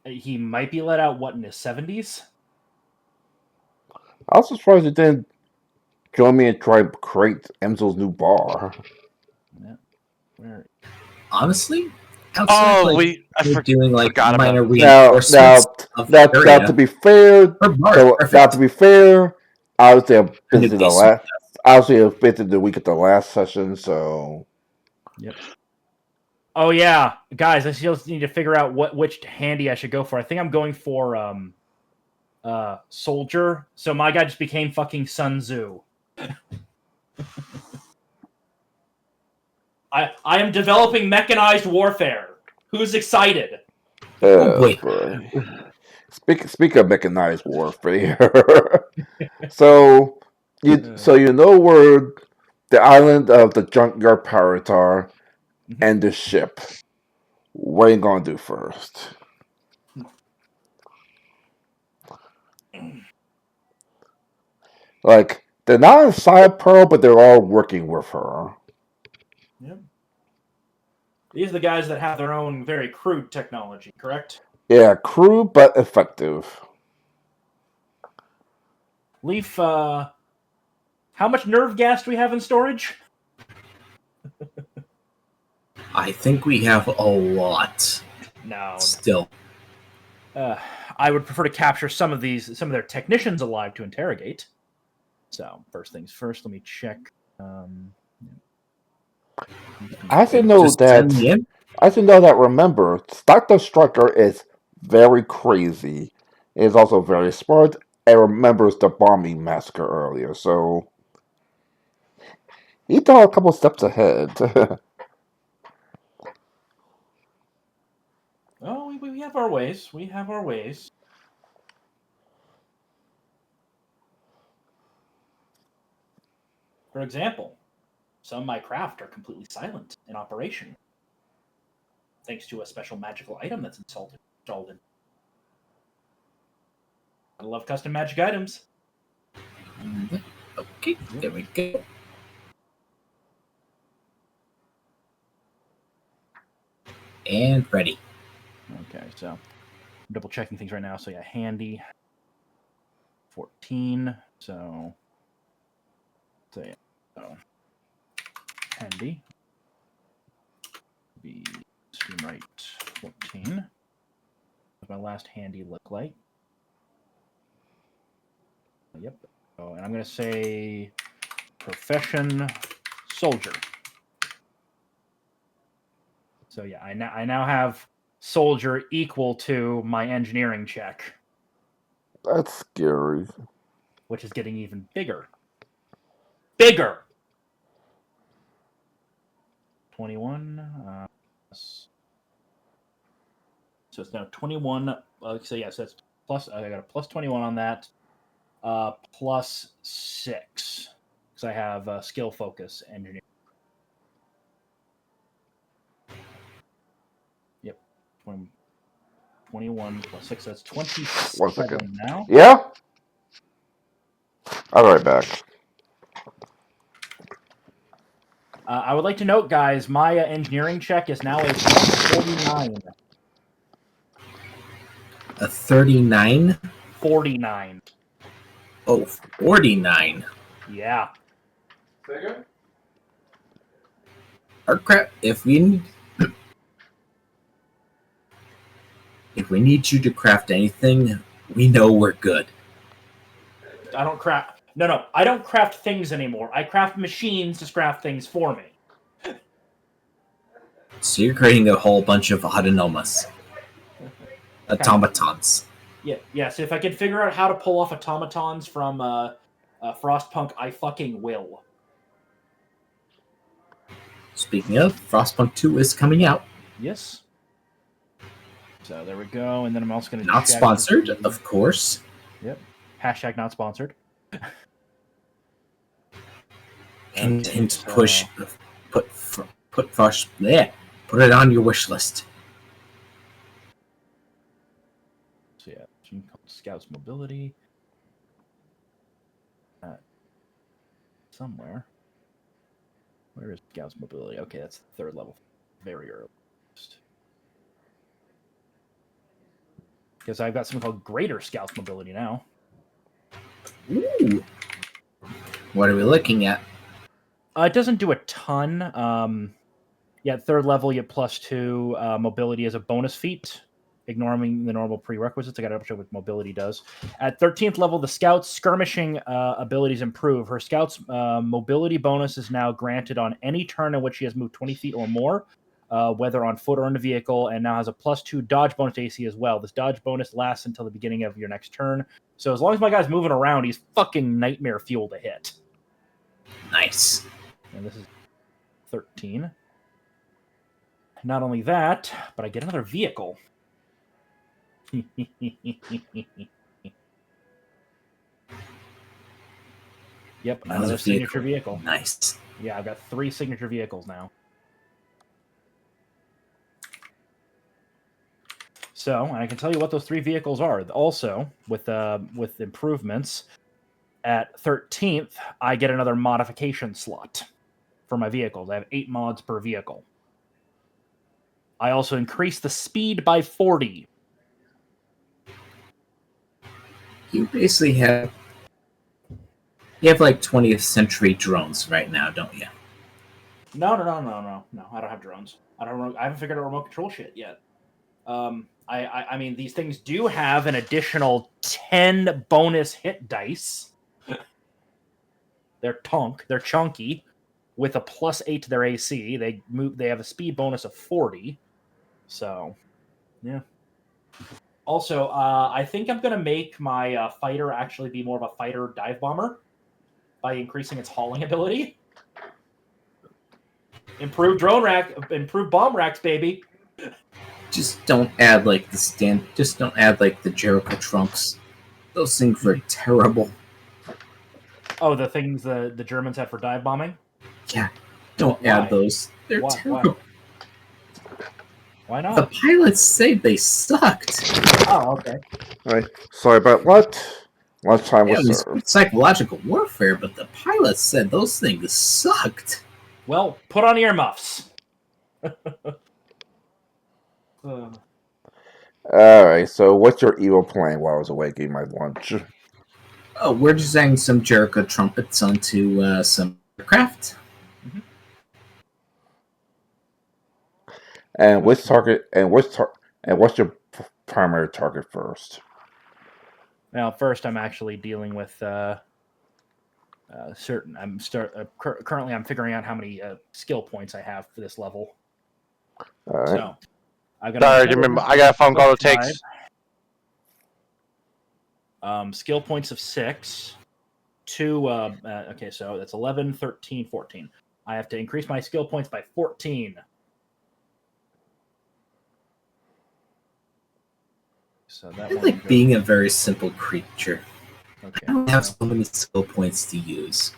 He might be let out, what, in his 70s? I was surprised you didn't join me and try to create Enzo's new bar. Yeah. Where? Honestly, outside Oh, like I doing like forgot about minor Now, reinforcements now, of now, the now, to area, be fair, her bar is now to perfect. be fair, I was there Her new busy the basement. last. I was there busy the week of the last session, so Yep. Oh yeah, guys, I still need to figure out which handy I should go for. I think I'm going for soldier. So my guy just became fucking Sun Tzu. I am developing mechanized warfare. Who's excited? Oh boy. boy. Speak of mechanized warfare. so you know where the island of the junkyard pirates are and the ship. What are you gonna do first? Like they're not inside Pearl, but they're all working with her. Yep. These are the guys that have their own very crude technology, correct? Yeah, crude but effective. Leaf, how much nerve gas do we have in storage? I think we have a lot. No. Still. I would prefer to capture some of their technicians alive to interrogate. So, first things first, let me check. I have to know Just send that. me in. I have to know that. Remember, Dr. Strucker is very crazy. He is also very smart and remembers the bombing massacre earlier, so he thought a couple steps ahead. Oh, we have our ways. We have our ways. For example, some of my craft are completely silent in operation, thanks to a special magical item that's installed in. I love custom magic items. Okay, there we go. And ready. Okay, so I'm double checking things right now. So yeah, handy 14. So yeah, so handy be stream right 14. What does my last handy look like? Yep. Oh, and I'm gonna say profession soldier. So yeah, I now have soldier equal to my engineering check, That's scary. which is getting even bigger. Bigger. 21. So it's now 21. So yeah, so it's plus. I got a plus 21 on that. Plus 6 because I have skill focus engineering. Yep. 21 plus 6. That's 1 27 second. now. Yeah? I'll be right back. I would like to note, guys, my engineering check is now a plus 49. A 39? 49. Oh, 49. Yeah. Our crap, if we need you to craft anything, we know we're good. I don't craft. No. I don't craft things anymore. I craft machines to craft things for me. So you're creating a whole bunch of autonomous. Automatons. Yeah. So if I can figure out how to pull off automatons from Frostpunk, I fucking will. Speaking of, Frostpunk 2 is coming out. Yes. So there we go. And then I'm also going to Not sponsored, of course. Yep. Hashtag not sponsored. Hint, hint, push. Put Frost. Yeah. Put it on your wish list. So yeah, Scouts mobility. Somewhere. Where is Scouts mobility? Okay, that's the third level. Very early. because I've got something called Greater Scouts Mobility now. Ooh. What are we looking at? It doesn't do a ton. Yeah, third level, you get +2. Mobility is a bonus feat, ignoring the normal prerequisites. I got to show what mobility does. At 13th level, the scout's skirmishing abilities improve. Her scout's mobility bonus is now granted on any turn in which she has moved 20 feet or more, whether on foot or in a vehicle, and now has a +2 dodge bonus to AC as well. This dodge bonus lasts until the beginning of your next turn. So as long as my guy's moving around, he's fucking nightmare fuel to hit. Nice. And this is 13. Not only that, but I get another vehicle. Yep, another signature vehicle. Nice. Yeah, I've got 3 signature vehicles now. So, and I can tell you what those 3 vehicles are. Also, with improvements, at 13th, I get another modification slot for my vehicles. I have 8 mods per vehicle. I also increase the speed by 40. You basically have like 20th century drones right now, don't you? No. I don't have drones. I haven't figured out remote control shit yet. I mean, these things do have an additional 10 bonus hit dice. They're chunky, with a +8 to their AC. They have a speed bonus of 40. So, yeah. Also, I think I'm gonna make my fighter actually be more of a fighter dive bomber by increasing its hauling ability. Improved bomb racks, baby. Just don't add like Just don't add like the Jericho trunks. Those things were terrible. Oh, the things the Germans had for dive bombing? Yeah, don't add those. They're terrible. Why not? The pilots say they sucked. Oh, okay. All right. Sorry about what? Lunchtime Yeah, was it was served. psychological warfare, but the pilots said those things sucked. Well, put on earmuffs. Alright, so what's your evil plan while I was away getting my lunch? Oh, we're just adding some Jericho trumpets onto some aircraft. Mm-hmm. And what's your primary target first? Now, first, I'm actually dealing with certain. Currently, I'm figuring out how many skill points I have for this level. Alright. So, I've got. Sorry, remember, I got a phone call to take. Skill points of 6. 2. Okay, so that's 11, 13, 14. I have to increase my skill points by 14. So that I like being a very simple creature. Okay. I don't have so many skill points to use.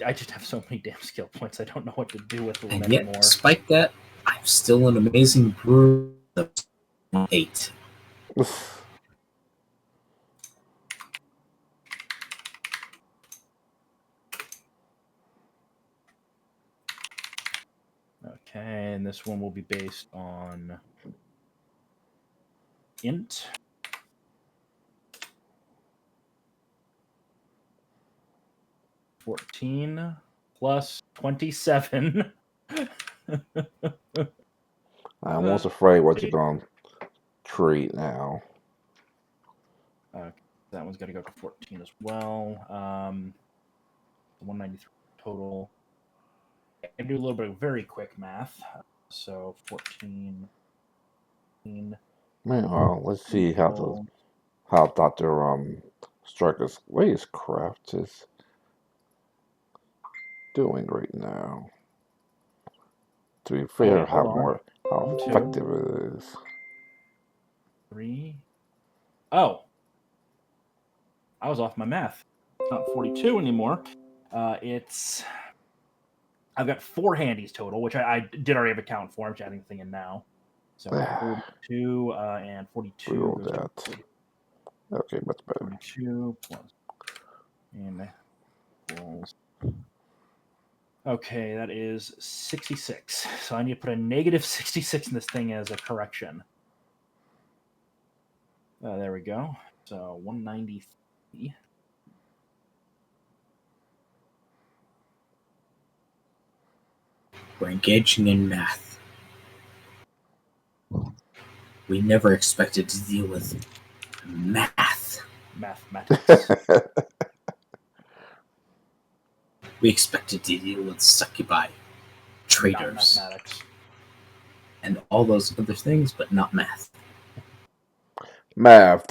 I just have so many damn skill points. I don't know what to do with them and anymore. Yet, despite that, I'm still an amazing brewer of 8. Okay, and this one will be based on int. $14 plus 27. I'm almost afraid what you're going to treat now. That one's got to go to 14 as well. 193 total. I can do a little bit of very quick math. So 14. Meanwhile, let's see how Dr. Striker's latest craft is doing right now. To be fair, how effective it is. 3. Oh, I was off my math. It's not 42 anymore. I've got 4 handies total, which I did already have a count for. I'm just adding the thing in now. So 42 and 42. Roll that. Okay, much better. 42 plus and equals. Okay, that is 66. So I need to put a negative 66 in this thing as a correction. There we go. So 193. We're engaging in math. We never expected to deal with math. Mathematics. We expected to deal with succubi, Not traders, mathematics. and all those other things, but not math. Math,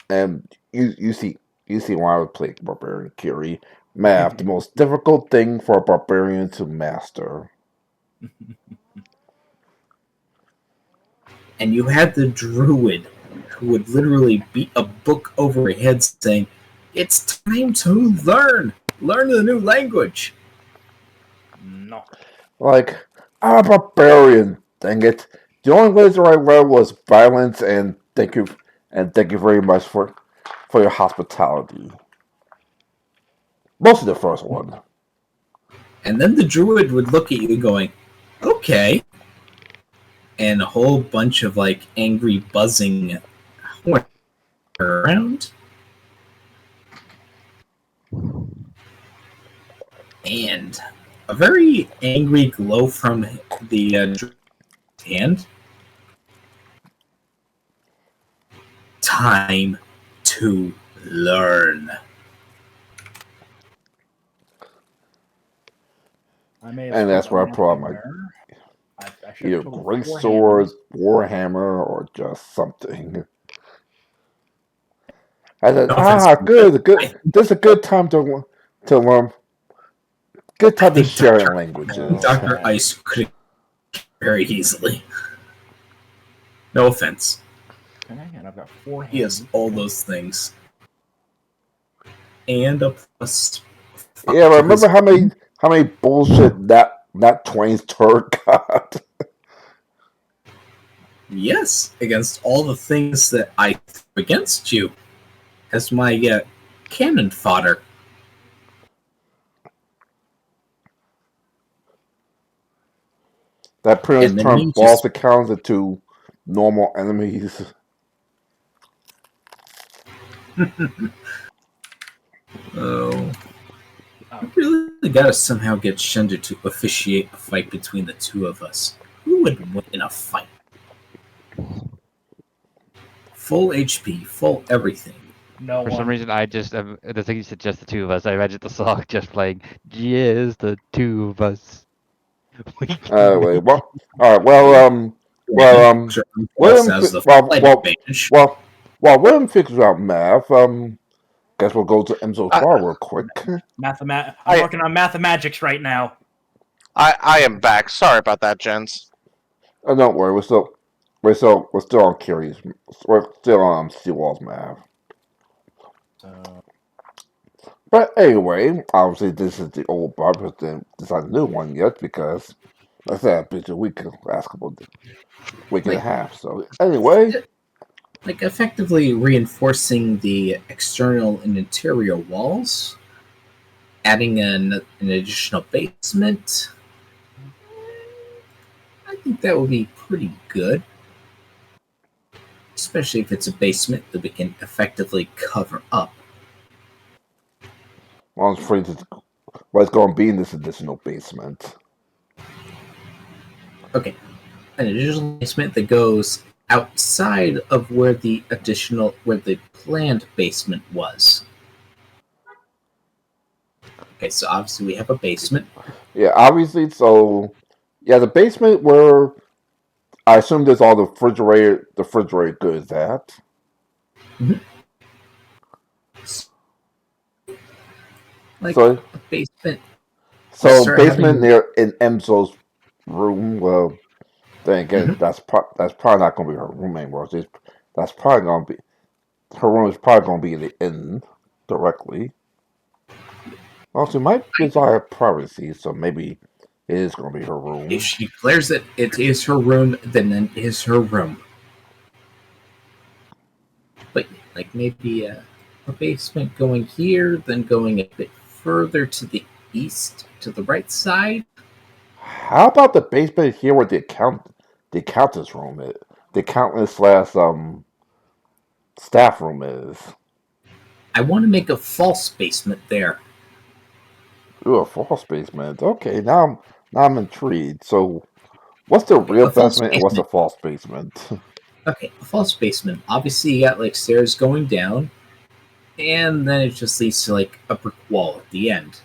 and you see why I would play Barbarian Kiri. Math, the most difficult thing for a barbarian to master. And you had the druid who would literally beat a book over your head saying, "It's time to learn the new language." No. Like, I'm a barbarian. Dang it! The only laser I read was violence, and thank you very much for your hospitality. Mostly the first one. And then the druid would look at you going, "Okay," and a whole bunch of like angry buzzing around. And a very angry glow from the hand. Time to learn. I may have And that's screwed where I up pull out nothing my there. I should either have totaled great 4 sword, hands. warhammer, or just something. I said, No offense, good. I This is a good time to learn. Good time to think share Dr. languages. Dr. Ice could very easily. No offense. Okay, and I've got 4 hands. He has all those things. And a plus. Yeah, but remember how many bullshit that 20's turd got? Yes, against all the things that I threw against you as my cannon fodder. That pretty And much then turned you boss just accounts into normal enemies. oh, I really gotta somehow get Shender to officiate a fight between the two of us. Who would win in a fight? Full HP, full everything. No For some one. reason, I just the thing you said, just the two of us. I imagine the song just playing, "Just the two of us." We can Wait, make well, all right, Sure, plus William, has the well, flight well, advantage. well, while William figures out math, guess we'll go to Emzo's I, bar real quick. I'm I, working on mathemagics right now. I am back. Sorry about that, gents. Don't worry, we're still on Kiri's, we're still on Seawall's math. So But anyway, obviously this is the old bar, but then this is not a new one yet because I said I've been to a week last week and a Like, half. So anyway, like effectively reinforcing the external and interior walls, adding an additional basement. I think that would be pretty good, especially if it's a basement that we can effectively cover up. well, I'm afraid what's going to be in this additional basement. Okay, an additional basement that goes outside of where the planned basement was. Okay, so obviously we have a basement. Yeah, obviously. So yeah, the basement where I assume there's all the refrigerator goods at. Like So a basement. so Start basement having near in Emzo's room. Well, then again, that's probably not going to be her room anymore. That's probably going to be her room is probably going to be in the inn directly. Also, might desire privacy, so maybe it is going to be her room. if she declares that it is her room, then it is her room. But like maybe a basement going here, then going a bit further to the east, to the right side. How about the basement here where the accountant's room is? The accountant slash staff room is. I want to make a false basement there. Ooh, a false basement. Okay, now I'm intrigued. So, what's the Okay, real a false basement and what's the basement. false basement? Okay, a false basement. Obviously, you got like stairs going down, and then it just leads to like a brick wall at the end.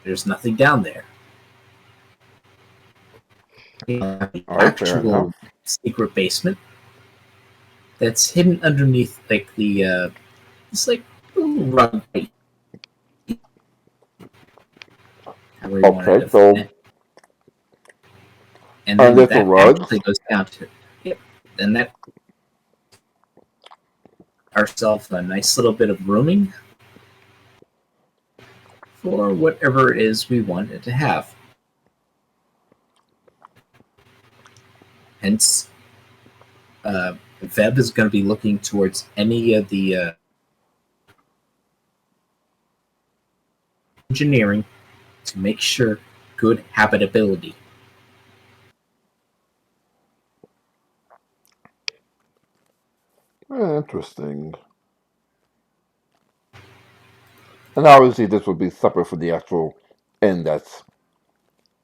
There's nothing down there. The All right, fair enough. actual secret basement that's hidden underneath like the it's like little rug, however you want to Okay, define so it, and then underneath the that rugs. actually goes down to yep. Then that ourselves a nice little bit of rooming for whatever it is we want it to have. Hence, Veb is going to be looking towards any of the engineering to make sure good habitability. Interesting. And obviously, this would be separate from the actual inn that's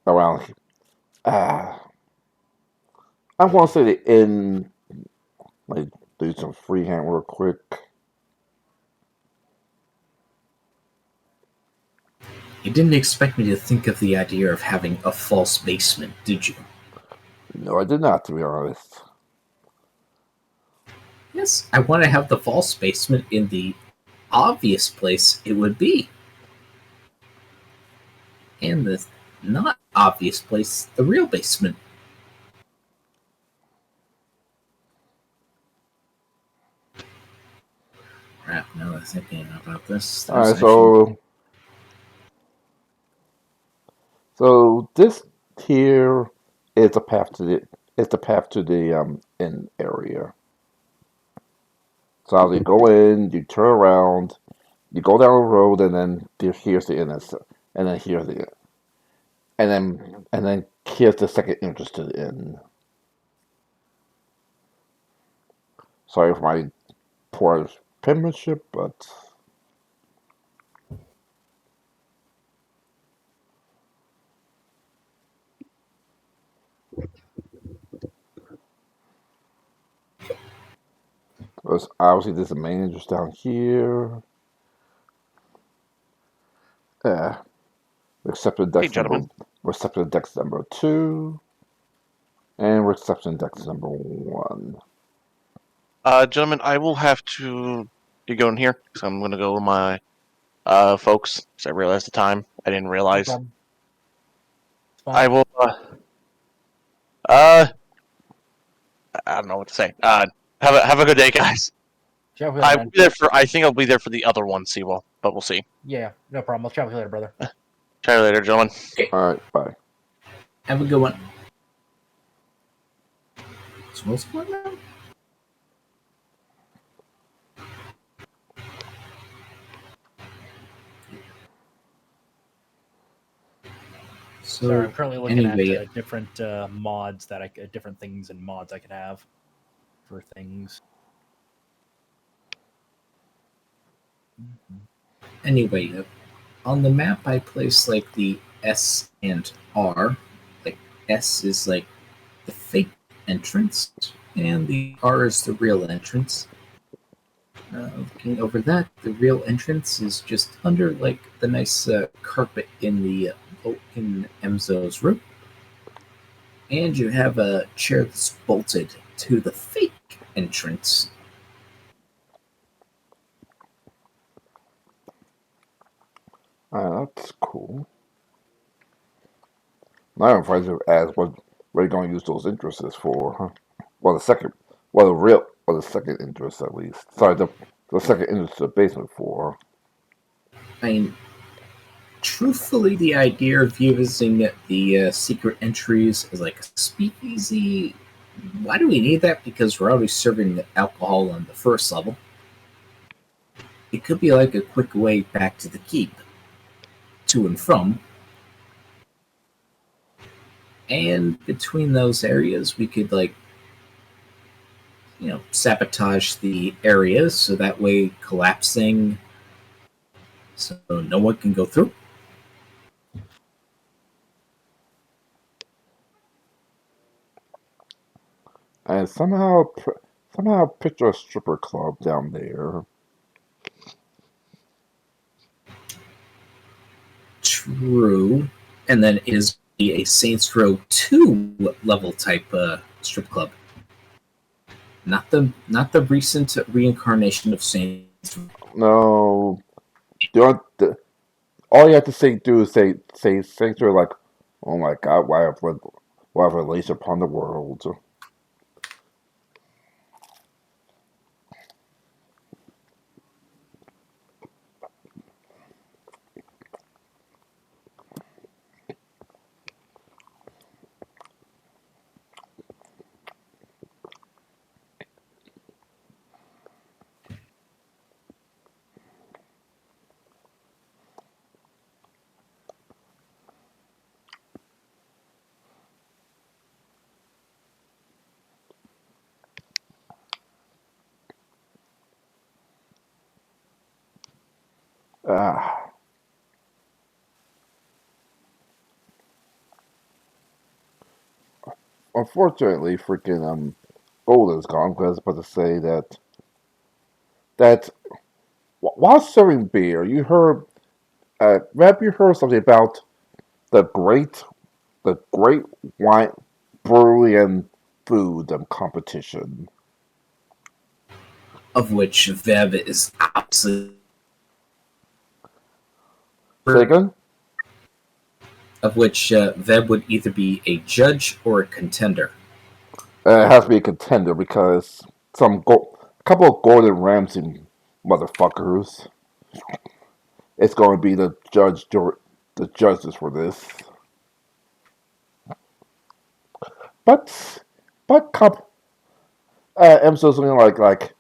around. Ah, I'm going to say the inn. Like, do some freehand real quick. You didn't expect me to think of the idea of having a false basement, did you? No, I did not, to be honest. Yes, I want to have the false basement in the obvious place it would be, and the not obvious place, the real basement. Crap, now that I'm thinking about this, All there's right, actually. so this here is the path to the inn area. So as you go in, you turn around, you go down the road, and then here's the inn, and then here's the inn, and then here's the second entrance to the inn. Sorry for my poor penmanship, but obviously there's the main entrance down here. Uh, reception Hey, dex number gentlemen. reception dex number 2 and reception dex number 1. Gentlemen, I will have to get going here because I'm gonna go with my folks. Because I realized the time. I didn't No realize. problem. It's I fine. will. Uh, I don't know what to say. Have a good day, guys. Chat with you later, I will man. be there for. I think I'll be there for the other one, Seawell, but we'll see. Yeah, no problem. I'll chat with you later, brother. Try you later, gentlemen. Okay, All right, bye. have a good one. So what's going on? So Sorry, I'm currently looking anyway, at different mods different things and mods I could have for things. anyway, on the map I placed like the S and R. Like S is like the fake entrance, and the R is the real entrance. Looking over that, the real entrance is just under like the nice carpet in the in Emzo's room, and you have a chair that's bolted to the fake entrance. All right, that's cool. Now I'm trying to ask what we're going to use those interests for. Huh? Well, the second interest at least. Sorry, the second interest to the basement for. I mean, truthfully, the idea of using the secret entries as like a speakeasy, why do we need that? Because we're already serving the alcohol on the first level. It could be like a quick way back to the keep, to and from. And between those areas, we could like sabotage the areas so that way collapsing so no one can go through. And somehow picture a stripper club down there. True. And then it is a Saints Row 2 level type strip club. Not the recent reincarnation of Saints Row. No, all you have to do is say things are like, "Oh my God, why have I laid upon the world?" Ah, unfortunately, freaking Gold is gone. Because I was about to say that while serving beer, you heard have you heard something about the great wine brewery and food competition? Of which Vev is absolutely. Say again? Of which Vev would either be a judge or a contender. It has to be a contender because a couple of Gordon Ramsay motherfuckers. It's going to be the judges for this. But I'm still something like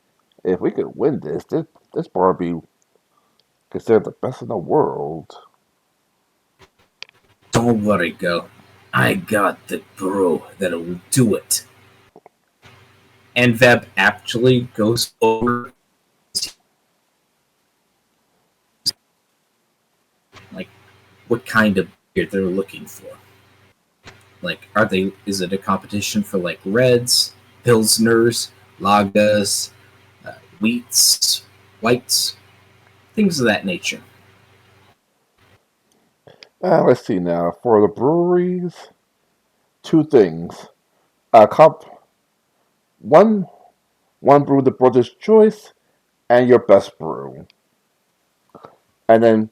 if we could win this bar would be considered the best in the world. Don't worry, Go. I got the brew that'll do it. And Veb actually goes over like what kind of beer they're looking for. Like, is it a competition for like reds, pilsners, lagers, wheats, whites, things of that nature? Let's see now. For the breweries, two things. A cup, one brew the brother's choice, and your best brew. And then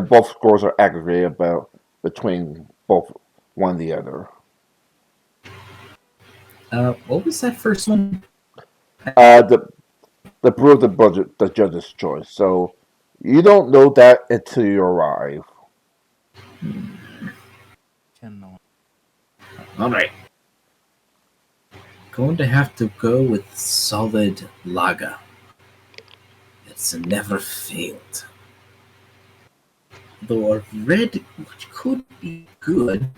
both scores are aggregated about between both one and the other. What was that first one? The brew of the judge's choice. So you don't know that until you arrive. All right. Going to have to go with solid lager. It's never failed. Though a red, which could be good.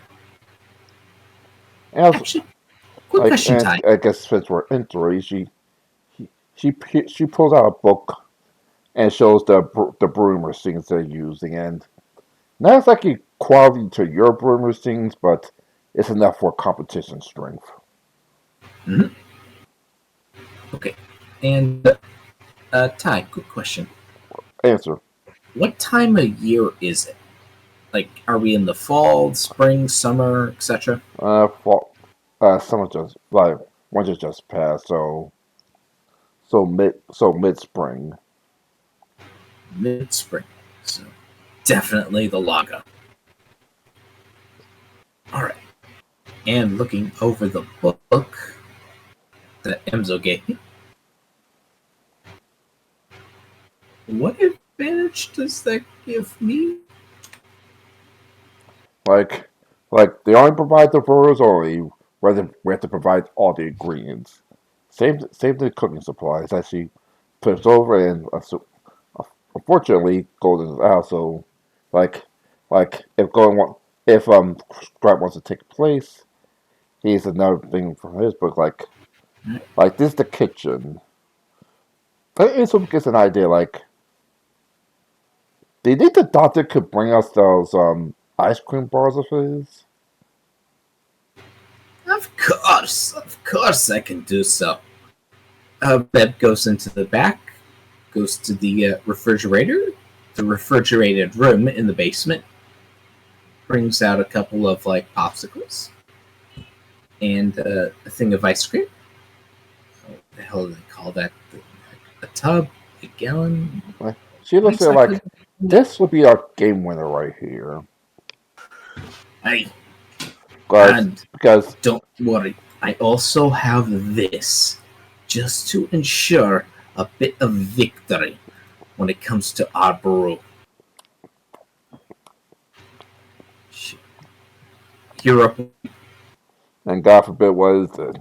And also, Actually, quick question time. I guess since we're into it, she pulls out a book and shows the brewing machines they're using, and not exactly quality to your brewing machines, but it's enough for competition strength. Mm-hmm. Okay. And Ty, quick question. Answer. What time of year is it? Like, are we in the fall, spring, summer, etc.? Fall, summer just winter just passed, so mid spring. Mid spring. So definitely the lager. All right. And looking over the book that Emzo gave me, what advantage does that give me? Like they only provide the brewers only, whether we have to provide all the ingredients. Same the cooking supplies. Actually, puts over and unfortunately Golden is out. So like if Stripe wants to take place, he's another thing from his book. Like this is the kitchen. This will give us an idea. Like, do you think the doctor could bring us those ice cream bars of his? Of course, I can do so. Beb goes into the back, goes to the refrigerator, the refrigerated room in the basement, brings out a couple of like popsicles and a thing of ice cream. What the hell do they call that? A tub, a gallon. Like, she looks at it like this would be our game winner right here. Hey, Because and because don't worry, I also have this, just to ensure a bit of victory when it comes to our brew. Hero, and God forbid what is it?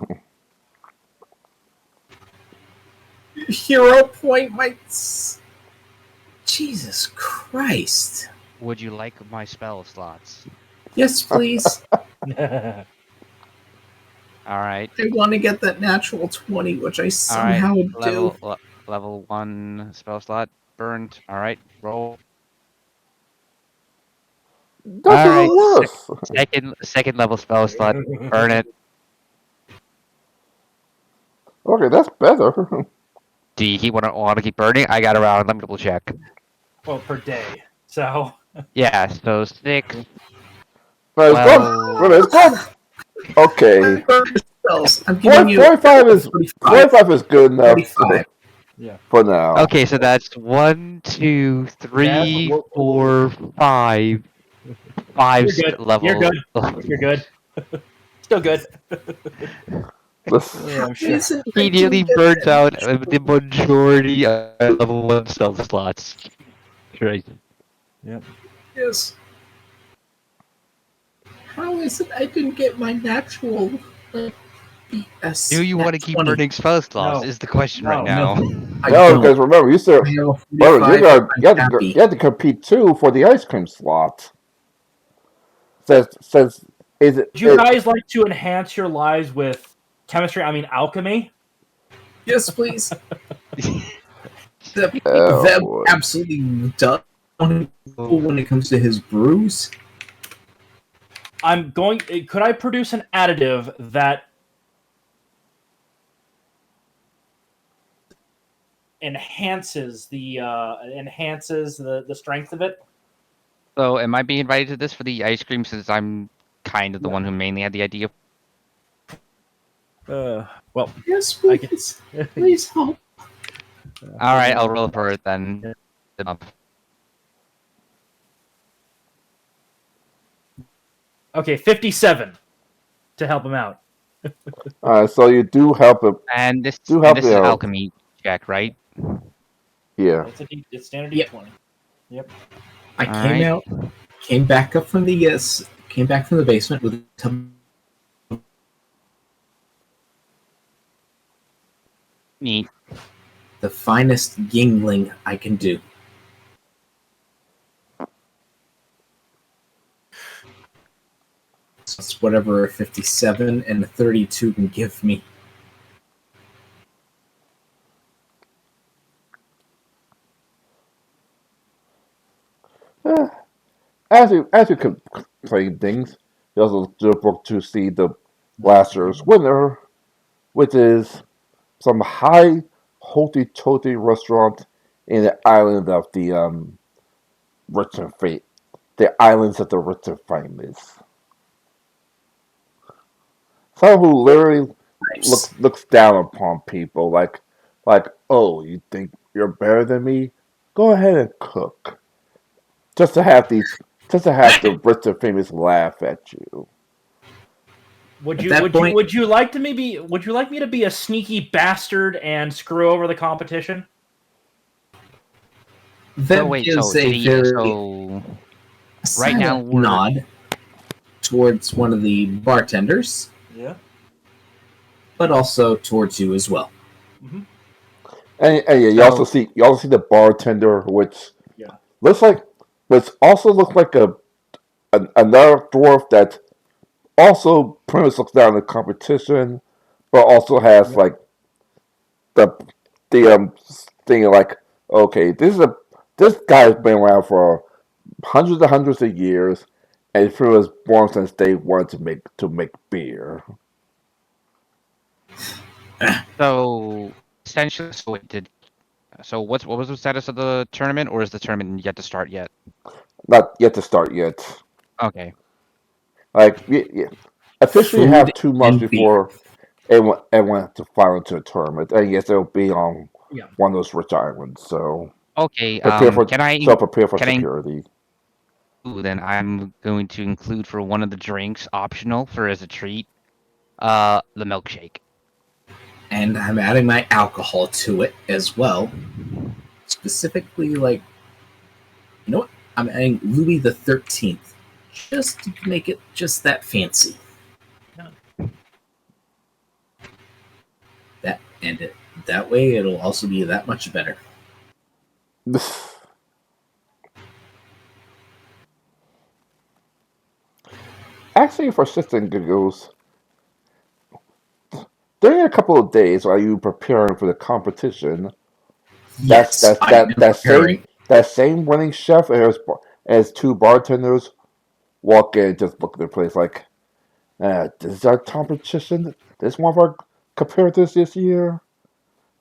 hero point, my. Jesus Christ! Would you like my spell slots? Yes, please. All right. I want to get that natural 20, which I All right. somehow do. Level 1 spell slot burned. All right. Roll. That's All even right. worse. Second level spell slot. Burn it. Okay, that's better. Do you want to keep burning? I got around. Let me double check. Well, per day. So Yeah. So 6, But it's good. 12. But it's good. Okay. I'm giving you 45 is 45. 45 is good enough 45. yeah. for now. Okay, so that's 1, 2, 3, Deb, 4, 5. you're good. You're Level. good. You're good. Still good. Let's, Yeah, I'm sure. He nearly burnt out the majority of level 1 spell slots. Right. Yep. Yes. How is it I didn't get my natural BS? Do you want to keep 20? burning spell slots? No. Is the question right No. now. I no, don't. because remember, you said I have a remember, 45. you I'm happy. have to compete too for the ice cream slot. Says is it? Would you guys like to enhance your lives with chemistry? I mean, alchemy? Yes, please. The Oh, Veb boy. absolutely does when it comes to his brews. I'm going. Could I produce an additive that enhances the strength of it? So, am I being invited to this for the ice cream since I'm kind of the one who mainly had the idea? Well, Yes, please. Please help. All right, I'll roll for it then. Okay, 57 to help him out. So you do help it. And this Do help is me out. alchemy check, right? Yeah. It's standard Yep. D20. Yep. I All came right. out, came back up from the came back from the basement with a tub. Neat. The finest yingling I can do. So it's whatever a 57 and a 32 can give me. As you complain things, you also look to see the last year's winner, which is some high hoity toity restaurant in the island of the rich and famous. The islands of the rich and famous. Someone who literally Nice. looks down upon people like, oh, you think you're better than me? Go ahead and cook. Just to have the rich and famous laugh at you. Would At you that would point- you would you like to maybe would you like me to be a sneaky bastard and screw over the competition? That wait, gives so a the very right now silent we're nod towards one of the bartenders, Yeah. but also towards you as well. Mm-hmm. And yeah, you also see the bartender, which Yeah. which also looks like another dwarf that also pretty much looks down at the competition, but also has Yep. like the thing like, okay, this guy's been around for hundreds of years, and he was born since day one to make beer. So essentially, so what was the status of the tournament, or is the tournament yet to start yet? Not yet to start yet. Okay. Like officially, you Food have 2 months and beer. before it went to final to a tournament, and yes, it'll be on Yeah. one of those rich islands. So Okay. prepare for prepare for can I security. then I'm going to include for one of the drinks optional for as a treat, the milkshake. And I'm adding my alcohol to it as well. Specifically, like, you know what? I'm adding Louis the 13th, just to make it just that fancy. Yeah. That way it'll also be that much better. Actually, for shits and giggles, during a couple of days while you preparing for the competition, that's Yes, I am preparing. that same winning chef and his two bartenders walk in and just look at the place like, this is our competition. This one of our competitors this year.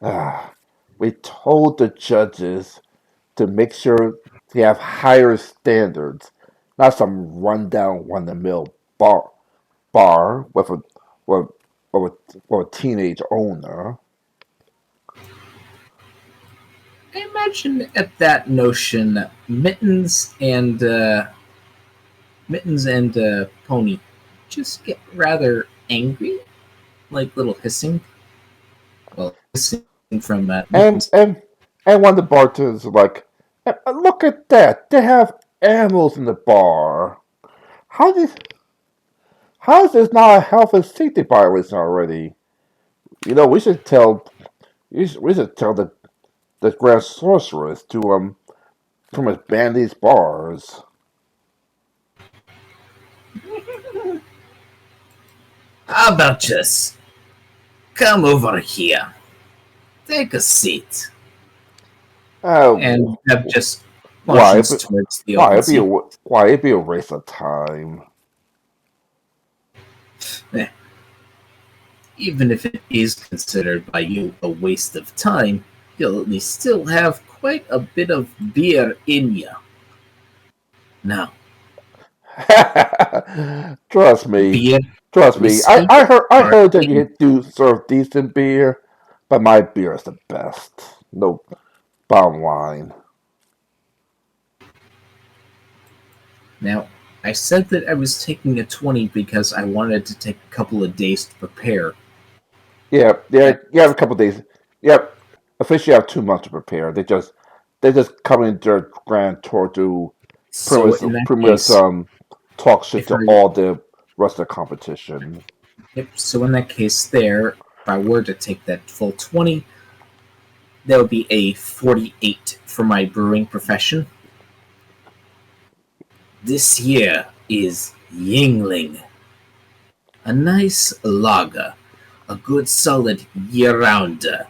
Ah, we told the judges to make sure they have higher standards, not some rundown, one the mill bar with, with a teenage owner. I imagine at that notion, Mittens and Pony just get rather angry, like little hissing. Well, hissing from And Mittens. and and one of the bartenders is like, look at that! They have animals in the bar. How did how is this not a health and safety violation already? You know, we should tell the grand sorceress to from his ban these bars. How about just come over here, take a seat, and Oh, Deb just why? motions towards the open seat. Why it'd be a waste of time. Eh, even if it is considered by you a waste of time, you'll at least still have quite a bit of beer in you. Now, Trust me, beer, trust me. whiskey, I or heard that in. you do serve decent beer, but my beer is the best. No, bottom line. Now, I said that I was taking a 20 because I wanted to take a couple of days to prepare. Yeah. And You have a couple days. Yep. Officially, have 2 months to prepare. They just come in their grand tour to so in that pretty much case, talk shit if to I all the rest of the competition. yep, so in that case there, if I were to take that full 20, that would be a 48 for my brewing profession. This here is Yingling, a nice lager, a good solid year-rounder.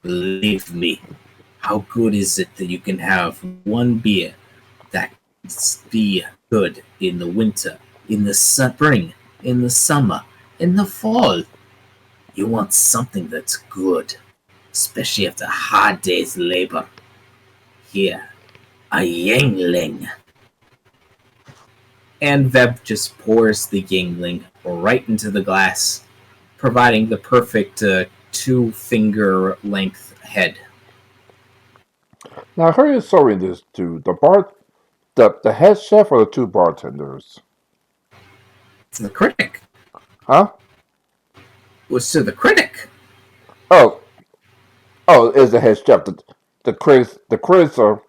Believe me, how good is it that you can have one beer that can be good in the winter, in the spring, in the summer, in the fall? You want something that's good, especially after a hard day's labor. Here, a Yingling. And Veb just pours the Yingling right into the glass, providing the perfect two-finger length head. Now, who is serving this to? The head chef or the two bartenders? To the critic. Huh? It was to the critic. Oh, is the head chef. The critics are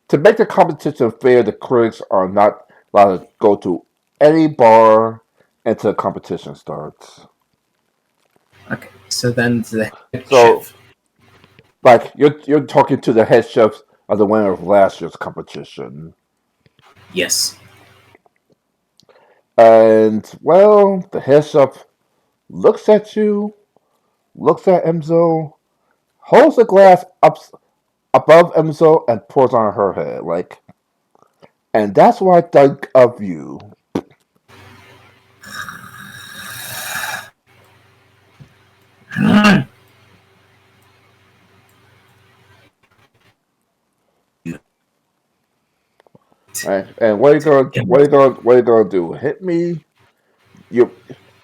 to make the competition fair. The critics are not allowed to go to any bar until the competition starts. Okay, so then to the head So, chef. like, you're talking to the head chef of the winner of last year's competition, Yes. and well, the head chef looks at you, looks at Emzo, holds the glass up above Emzo, and pours on her head. And that's what I think of you. Right? And what are you gonna do? Hit me? You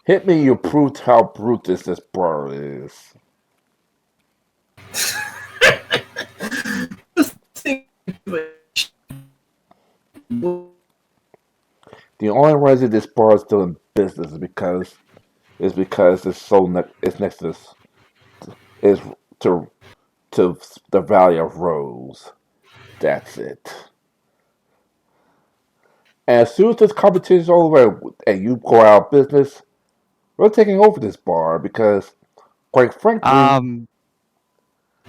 hit me? You proved how brute this bar is. The only reason this bar is still in business is because it's next to is to the Valley of Rose. That's it. And as soon as this competition is over and you go out of business, we're taking over this bar because, quite frankly,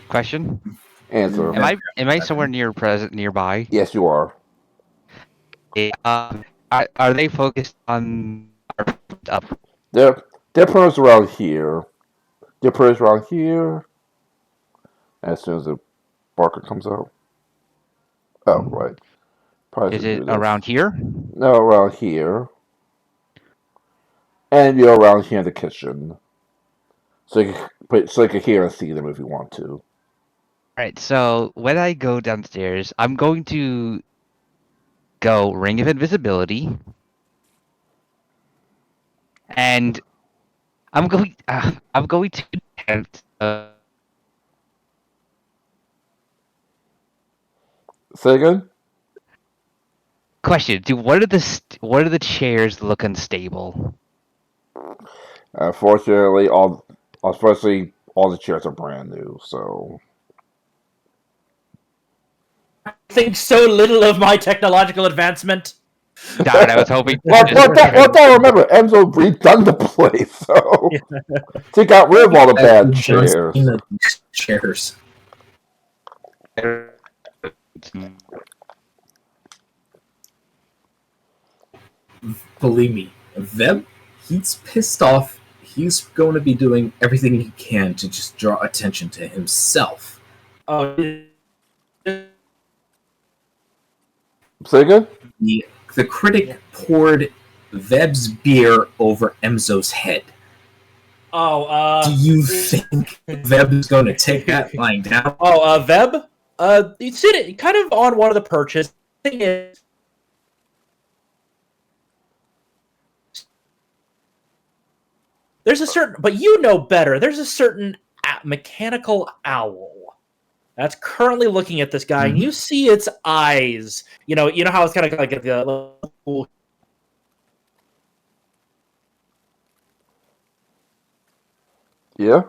Question: answer. Am I somewhere nearby? Yes, you are. Are they focused on up? They're pros around here. They're pros around here. As soon as the Barker comes out. Oh, right. Probably Is should it do this. around here? No, around here. And you're around here in the kitchen. So you can hear and see them if you want to. All right. So when I go downstairs, I'm going to go Ring of Invisibility, and I'm going. I'm going to attempt. Say again? Question: what are the chairs look unstable? Unfortunately, all the chairs are brand new, so I think so little of my technological advancement. Darn, I was hoping. well, remember, Enzo redone the place, so he got rid of all the bad chairs. Chairs. Believe me, Veb, he's pissed off. He's going to be doing everything he can to just draw attention to himself. Oh, Say again? The critic poured Veb's beer over Emzo's head. Do you think Veb is going to take that lying down? Oh, Veb? You sit it kind of on one of the perches. Thing is, there's a certain, but you know better. There's a certain mechanical owl that's currently looking at this guy, and you see its eyes. You know how it's kind of like a Yeah.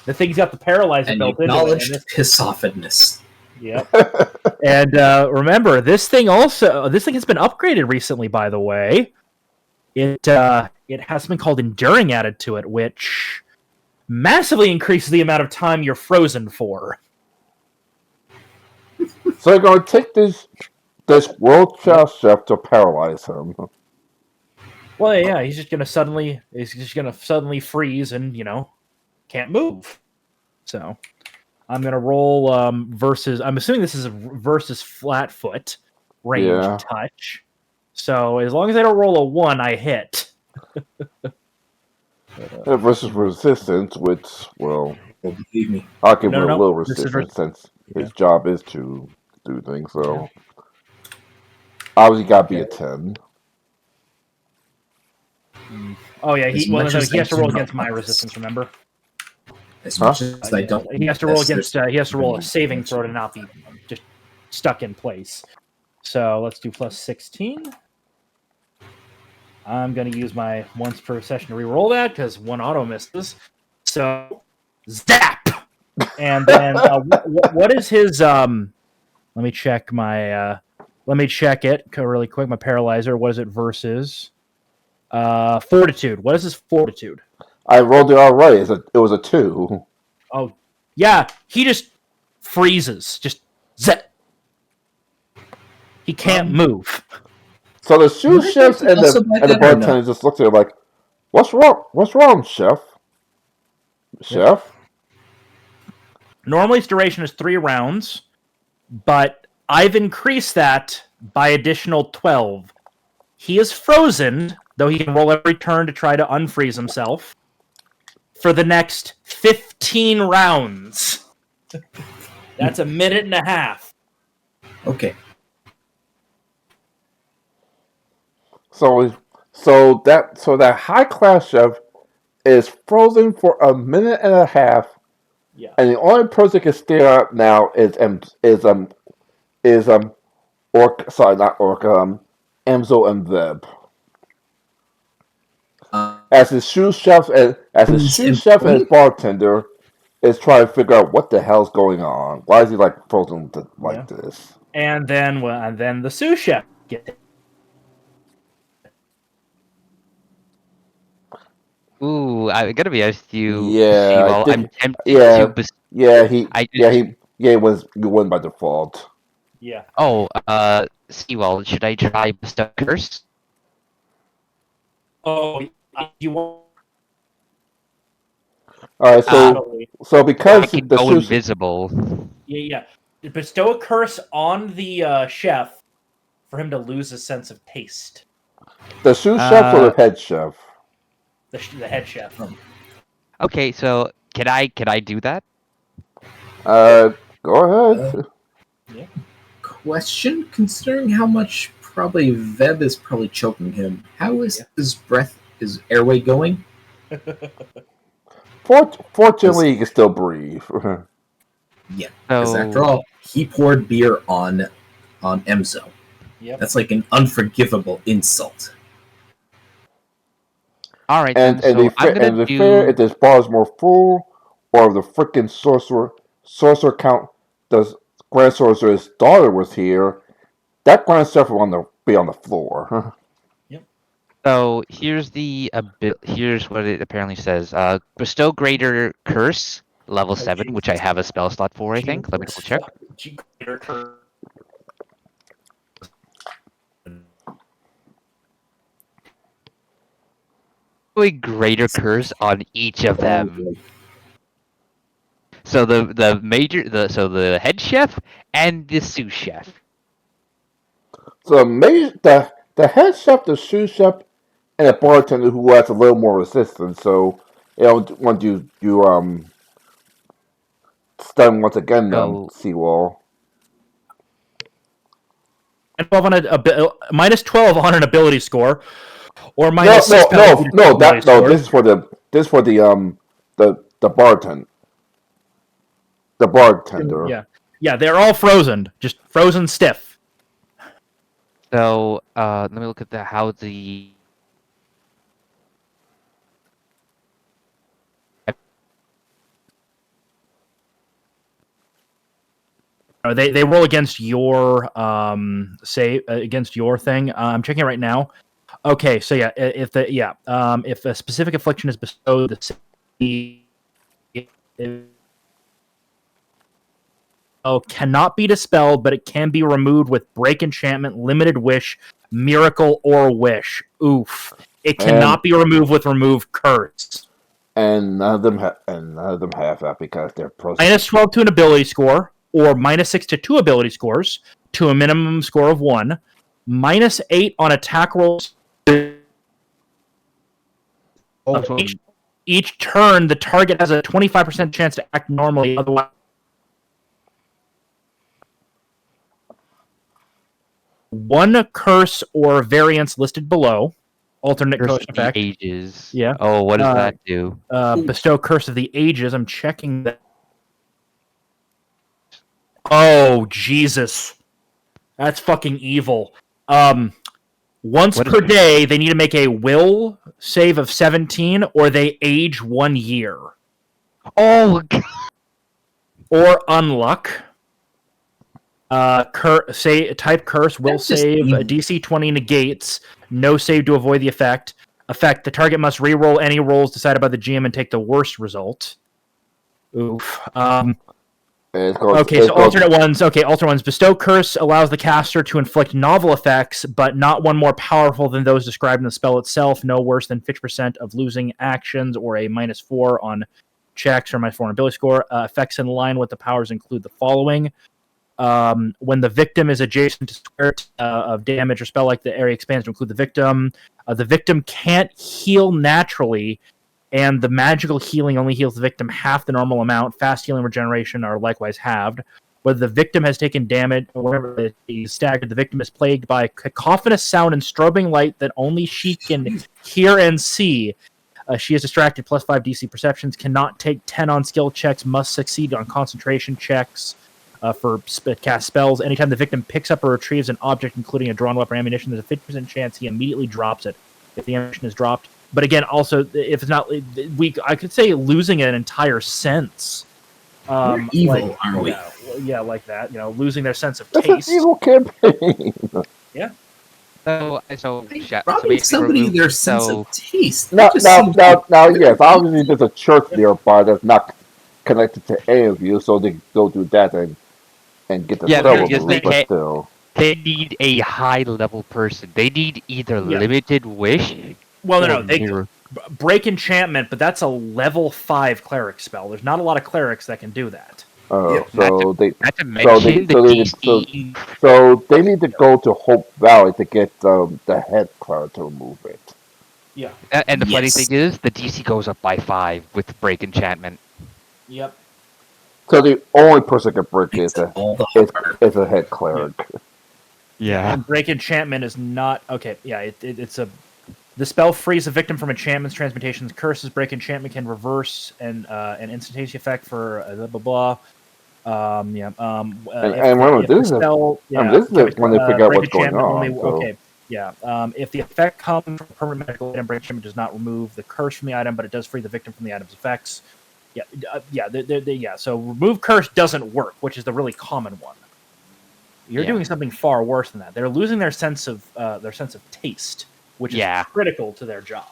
the thing's got the paralyzer And built into acknowledged it. piss offedness. Yep. And remember, this thing has been upgraded recently, by the way. It has something called Enduring added to it, which massively increases the amount of time you're frozen for. So you're going to take this world class chef to paralyze him. Well, yeah, he's just gonna suddenly freeze and can't move. So I'm gonna roll versus. I'm assuming this is a versus Flatfoot range touch. So as long as I don't roll a 1, I hit. Versus resistance, which, well, Believe me. I'll give him a little resistance since his job is to do things. So obviously, got to be a 10. Oh yeah, he has to roll against my resistance. Remember? As much as I don't, he has to roll against. He has to roll a saving throw to not be just stuck in place. So let's do plus 16. I'm going to use my once per session to re-roll that because 1 auto misses. So zap, and then what is his? Let me check my. Let me check it really quick. My paralyzer. What is it versus? Fortitude. What is his fortitude? I rolled it all right. It was a 2. Oh, yeah. He just freezes. Just zap. He can't move. So the sous Would I chefs be able and to also the buy and the that or no? bartender just looked at him like, "What's wrong? What's wrong, chef? Chef?" Normally, its duration is 3 rounds, but I've increased that by additional 12. He is frozen, though he can roll every turn to try to unfreeze himself, for the next 15 rounds. That's a minute and a half. Okay. So that high class chef is frozen for a minute and a half, Yeah. and the only person can stay out now is Orc. Sorry, not Orc. Emzo and Veb. As his sous chef and his bartender is trying to figure out what the hell's going on. Why is he like frozen like this? And then the sous chef gets it. Ooh, I'm gonna be honest with you, Yeah, I Seawall. I'm think. tempted to. Yeah, I just. he won by default. Yeah. Oh, Seawall. Should I try bestow curse? Oh, you want All right, so I because can the go sous invisible. Yeah. Bestow a curse on the chef for him to lose his sense of taste. chef or the head chef? The head chef. Okay, so can I do that? Go ahead. Question: considering how much probably Veb is probably choking him, how is his airway going? Fortunately, he can still breathe. Yeah, because after So all, he poured beer on Emzo. Yep. That's like an unforgivable insult. all right And then. So I'm gonna and to be fair, if do. this bar is more full, or if the freaking sorcerer count the grand sorcerer's daughter was here, that grand chef would want to be on the floor. So here's what it apparently says. Bestow greater curse level 7, which I have a spell slot for. I think. Let me double check. A greater curse on each of them. So the head chef and the sous chef. So the head chef, the sous chef, and a bartender who has a little more resistance. So once you stun once again, So Seawall. And 12 on minus 12 on an ability score, or No, minus 6 penalty to ability scores. This is for the bartender. The bartender. Yeah, they're all frozen, just frozen stiff. So let me look at how the. They roll against your against your thing. I'm checking it right now. Okay, so yeah, if a specific affliction is bestowed, cannot be dispelled, but it can be removed with break enchantment, limited wish, miracle, or wish. Oof! It cannot be removed with remove curse. And none of them have that because they're Minus 12 to an ability score, or minus 6 to 2 ability scores, to a minimum score of 1. Minus 8 on attack rolls. Each turn, the target has a 25% chance to act normally. Otherwise, one curse or variance listed below. Alternate Curse curse of the effect. Ages. Yeah. Oh, what does that do? Bestow Curse of the Ages. I'm checking that. Oh, Jesus. That's fucking evil. Once per day, they need to make a will save of 17, or they age 1 year. Oh, God. Or unluck. Type curse, will save, DC 20 negates, no save to avoid the effect. The target must re-roll any rolls decided by the GM and take the worst result. Oof. Okay, so alternate ones. Okay, alternate ones. Bestow Curse allows the caster to inflict novel effects, but not one more powerful than those described in the spell itself. No worse than 50% of losing actions, or a -4 on checks, or -4 on ability score. Effects in line with the powers include the following: when the victim is adjacent to square of damage or spell, like the area expands to include the victim can't heal naturally, and the magical healing only heals the victim half the normal amount. Fast healing regeneration are likewise halved. Whether the victim has taken damage or whatever is staggered, the victim is plagued by cacophonous sound and strobing light that only she can hear and see. She is distracted, +5 DC perceptions, cannot take 10 on skill checks, must succeed on concentration checks for cast spells. Anytime the victim picks up or retrieves an object, including a drawn weapon or ammunition, there's a 50% chance he immediately drops it if the ammunition is dropped. But again, also, if it's not, I could say losing an entire sense. We're evil, aren't we? Yeah, like that. Losing their sense of That's taste. an evil campaign. Yeah. So Robbing somebody their sense of taste. Now, yes, obviously there's a church nearby that's not connected to any of you, so they go do that and get the spell removed, but still. They need a high-level person. They need either limited wish. Well, no, they break enchantment, but that's a level 5 cleric spell. There's not a lot of clerics that can do that. So they need to go to Hope Valley to get the head cleric to remove it. Yeah. And the funny thing is, the DC goes up by 5 with break enchantment. Yep. So the only person that can break it is a head cleric. Yeah. And break enchantment is not okay. Yeah, the spell frees a victim from enchantments, transmutations, curses. Break enchantment can reverse an instantaneous effect for blah blah blah. And remember, this is when they figure out what's going on. Okay. Yeah. If the effect comes from a permanent magical item, break enchantment does not remove the curse from the item, but it does free the victim from the item's effects. Yeah. So remove curse doesn't work, which is the really common one. You're doing something far worse than that. They're losing their sense of taste, which is critical to their job.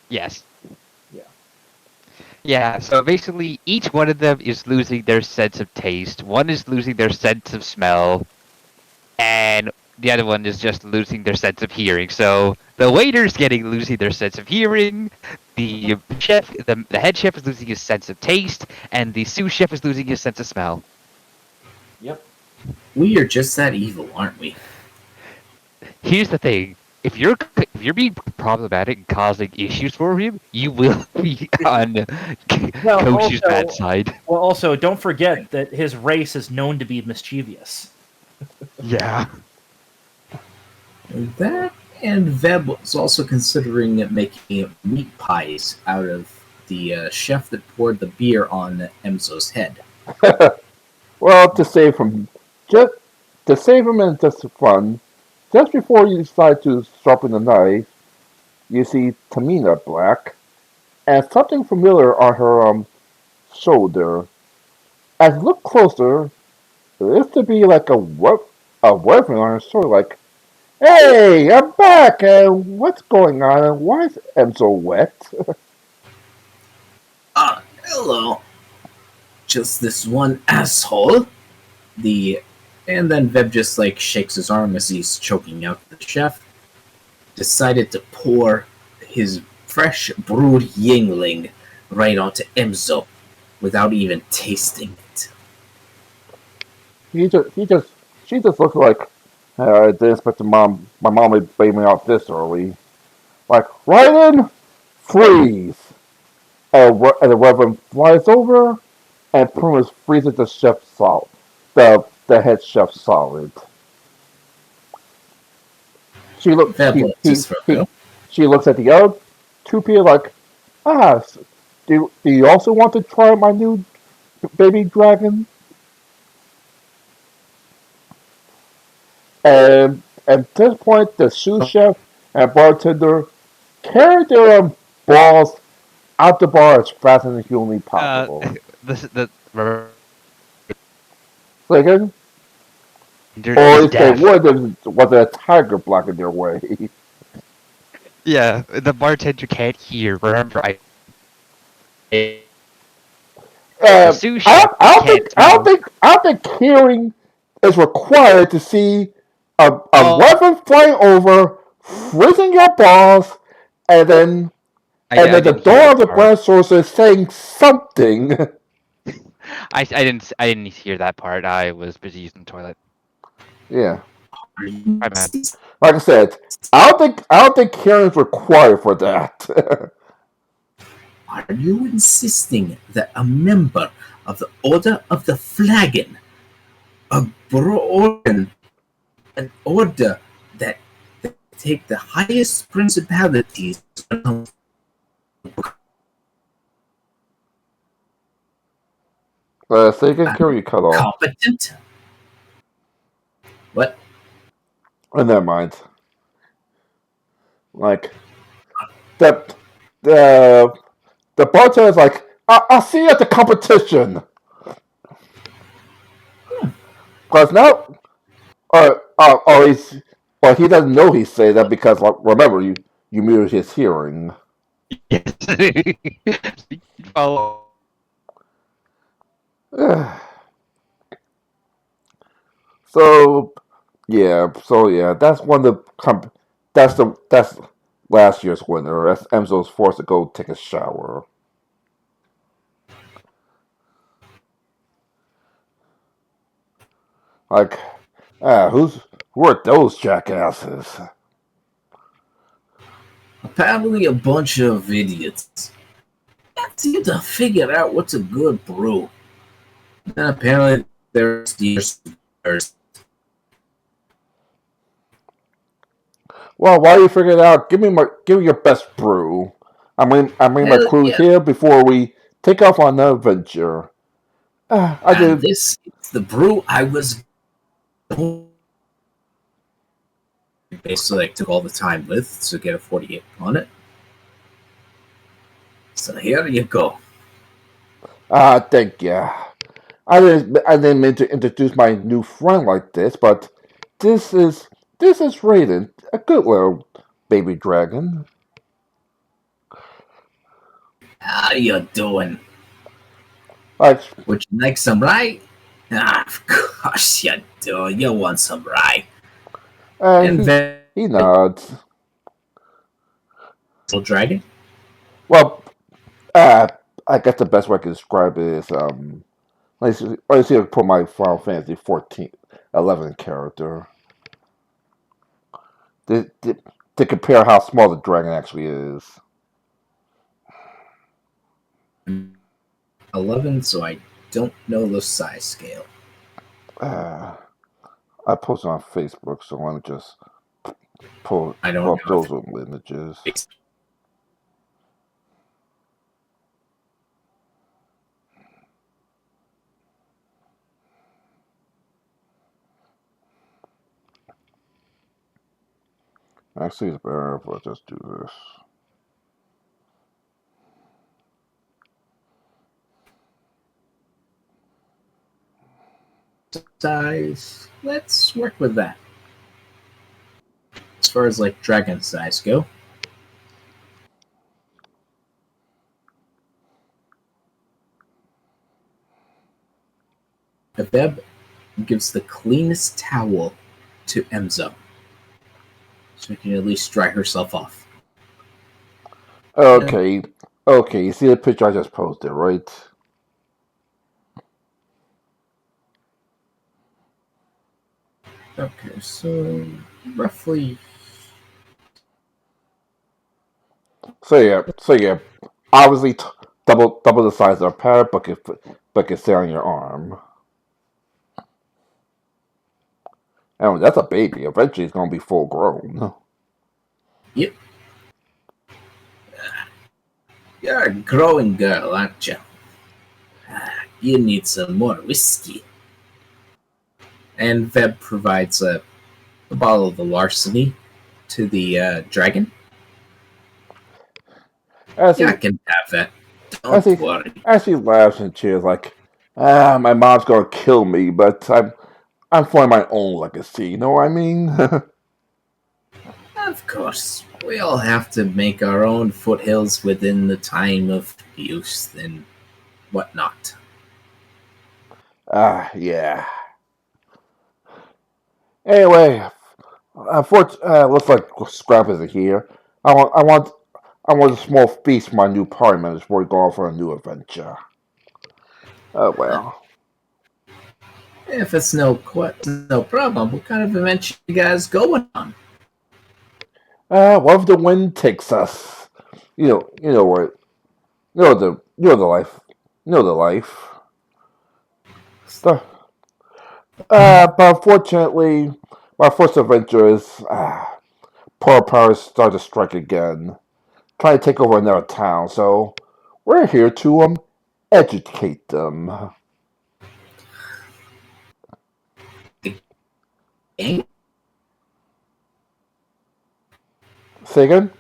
Yes. Yeah. Yeah, so basically each one of them is losing their sense of taste. One is losing their sense of smell, and the other one is just losing their sense of hearing. So the waiter's losing their sense of hearing, the chef, the head chef is losing his sense of taste, and the sous chef is losing his sense of smell. Yep. We are just that evil, aren't we? Here's the thing. If you're being problematic and causing issues for him, you will be on Koshu's bad side. Well, also, don't forget that his race is known to be mischievous. Yeah. That, and Veb was also considering making meat pies out of the chef that poured the beer on Emzo's head. Well, to save him and just for fun, just before you decide to sharpen the knife, you see Tamina Black, and something familiar on her shoulder. As you look closer, there is to be like a weapon on her shoulder, like, "Hey, I'm back, and what's going on, and why is Emzo wet?" Hello. Just this one asshole. And then Veb just shakes his arm as he's choking out the chef. Decided to pour his fresh brewed Yingling right onto Emzo without even tasting it. She just looks like, I didn't expect my mom would bait me out this early. Like, right in, freeze! And the weapon flies over, and pretty much freezes the chef solid. The head chef solid. She looks at the other two people like, do you also want to try my new baby dragon? And at this point, the sous chef and bartender carry their balls out the bar as fast as humanly possible. Second, or if they would, there was a tiger blocking their way. Yeah, the bartender can't hear. Remember, The I sous don't, chef can't tell. I don't think hearing is required to see a Oh, weapon flying over, freezing your balls, and then I the didn't hear door that of the part. Grand Sorcerer is saying something. I didn't hear that part. I was busy using the toilet. Yeah, Are you My bad. like I said, I don't think hearing is required for that. Are you insisting that a member of the Order of the Flagon, a order, an order that take the highest principalities, So you can hear you cut off. competent? What? Oh, never mind. Like the the the bartender is like, I'll see you at the competition. Because now, or he's, or he doesn't know he's saying that because like, remember you muted his hearing. Yes. Follow. So yeah, that's one of the that's last year's winner. That's Enzo's forced to go take a shower. Like, who are those jackasses? Apparently, a bunch of idiots. Can't seem to figure out what's a good brew. And apparently, there's these. Well, while you figure it out, give me your best brew. I bring my Hell crew yeah! here before we take off on the adventure. I And did. this is the brew I was basically like, took all the time with to get a 48 on it. So here you go. Thank you. I didn't mean to introduce my new friend like this, but this is this is Raiden, a good little baby dragon. How you doing? Like, Would you like some rye? Ah, of course you do. You want some rye. and And then he nods. little dragon. Well, I guess the best way I can describe it is let's see if I put my Final Fantasy 11 character. To, to, to compare how small the dragon actually is. 11, so I don't know the size scale. Uh, I posted on Facebook, so let me just I pull don't up have those little images. it. Actually, it's better if I just do this. Size. Let's work with that. As far as like dragon size go, Abeb gives the cleanest towel to Emzo, so she can at least dry herself off. And, Okay, okay. You see the picture I just posted, right? okay, so roughly. So yeah. Obviously, double the size of a parrot, but can sit on your arm. And that's a baby. Eventually, it's gonna be full grown. Yep, you're a growing girl, aren't you? You need some more whiskey. And Veb provides a bottle of the larceny to the dragon. As Yeah, he I can have that. as he Don't worry. as he laughs and cheers, like, my mom's gonna kill me, but I'm forming my own legacy. You know what I mean? Of course, we all have to make our own foothills within the time of use and whatnot. Yeah. Anyway, looks like Scrap isn't here. I want, I want, I want a small feast for my new party members before we go off on a new adventure. Oh well. If it's no problem, what kind of adventure you guys going on? Wherever the wind takes us. You know what? You know the life. You know the life. The, but unfortunately, my first adventure is poor powers start to strike again, trying to take over another town. So we're here to educate them. Gang? Say again?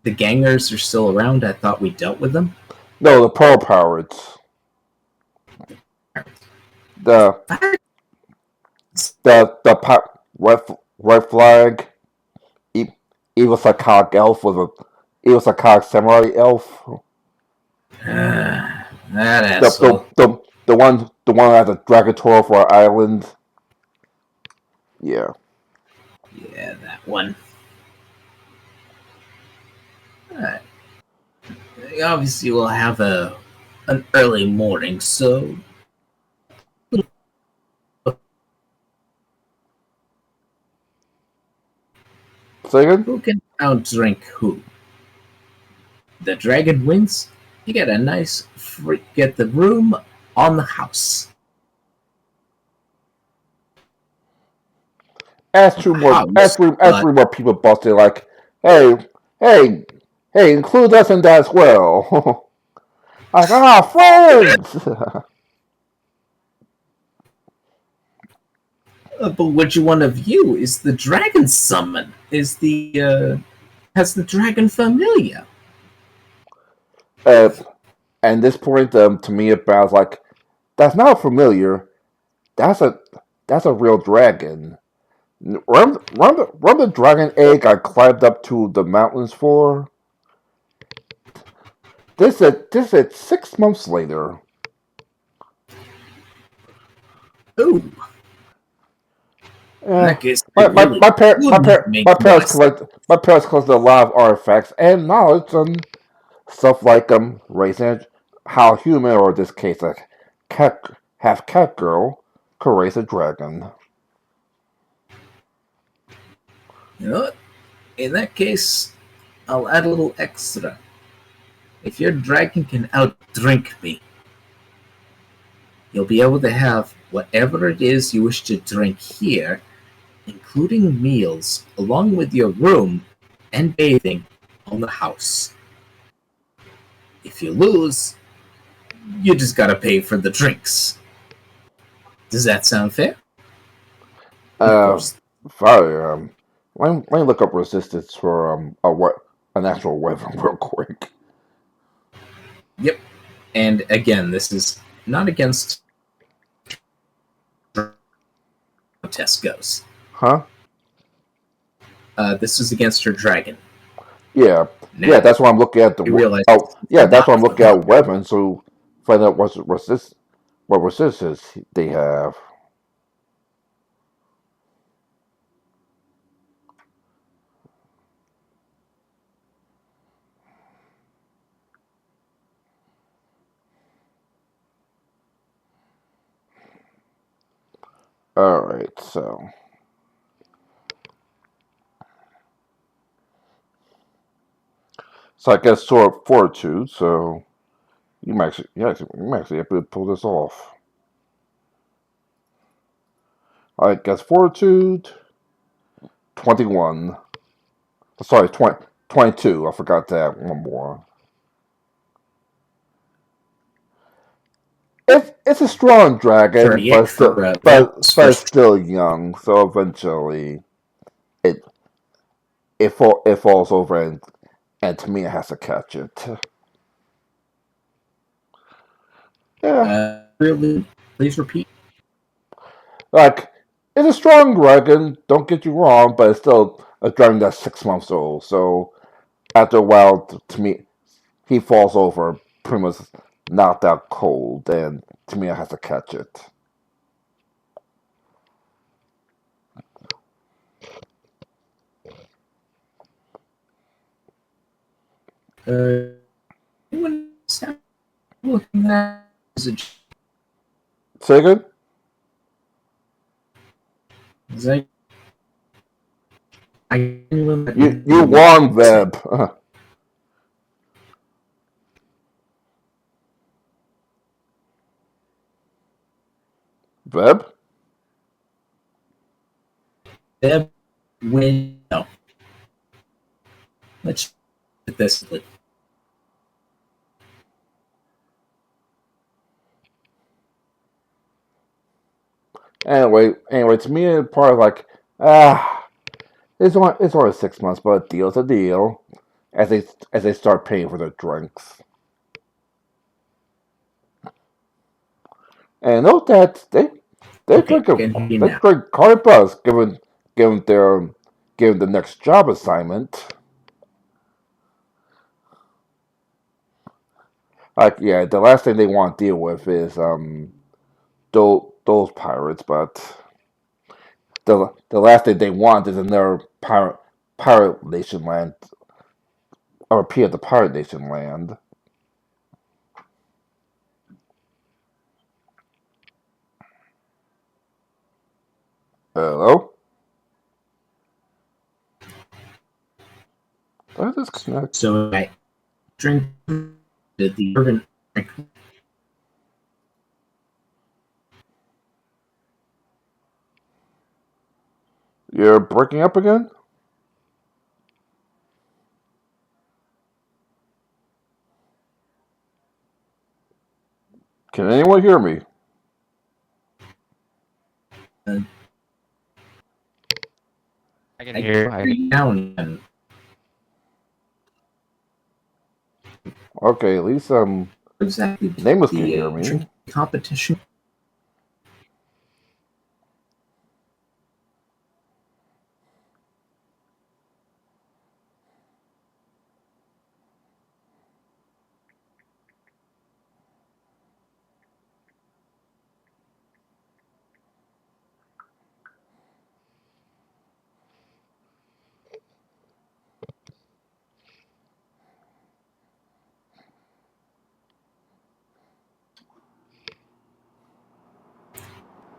The gangers are still around. I thought we dealt with them. No, the pearl pirates. The red flag. E- evil psychotic elf with a evil psychotic samurai elf. That The asshole. the one that has a dragon tour for our island. Yeah. Yeah, that one. Alright. Obviously, we'll have an early morning, so Say again? who can outdrink who? The dragon wins. You get a nice free. Get the room on the house. House, Ask but three more people busted like, hey, hey, hey, include us in that as well. Like, friends. but which one of you is the dragon summon? Is the has the dragon familiar? uh, and this point, to me, it sounds like that's not familiar. That's a that's a real dragon. Remember the dragon egg I climbed up to the mountains for? This is 6 months later. Oh, in Uh, that case, they really would make nice. my parents collected a lot of artifacts and knowledge on stuff like raising how human, or in this case a cat half cat girl, could raise a dragon. You know what? In that case, I'll add a little extra. If your dragon can outdrink me, you'll be able to have whatever it is you wish to drink here, including meals, along with your room and bathing on the house. If you lose, you just gotta pay for the drinks. Does that sound fair? Of Uh, course. Sorry, let me look up resistance for an actual weapon real quick. Yep. And again, this is not against test goes. Huh? This is against her dragon. Yeah, Now, that's why I'm looking at the. you realize Yeah, that's why not I'm for looking her. at weapons to find out what resistance they have. All right, so I guess sword fortitude. So you might actually able to pull this off. I guess fortitude 21. Sorry, 22. I forgot that one more. It's a strong dragon, 38 for but it's first. still young. So eventually, it it falls over, and Tamina has to catch it. Yeah, Really, please repeat. like it's a strong dragon. Don't get you wrong, but it's still a dragon that's 6 months old. So after a while, to me, he falls over pretty much knocked out cold, and Tamina has to catch it. Anyone else looking at is it Say again? is that You won, Web. Web? Deb win? No. Let's put this. Anyway, to me, it's part of like, it's only 6 months, but a deal's a deal. As they start paying for their drinks, and note that they Okay, drink can you they now? drink Carpas given the next job assignment. Like yeah, the last thing they want to deal with is those pirates, but the last thing they want is another pirate nation land or repeat of the pirate nation land. Hello? Did I disconnect? So I drink the urban drink. You're breaking up again? Can anyone hear me? I can hear. Down and Okay, at least exactly Nameless can the hear me. drink competition.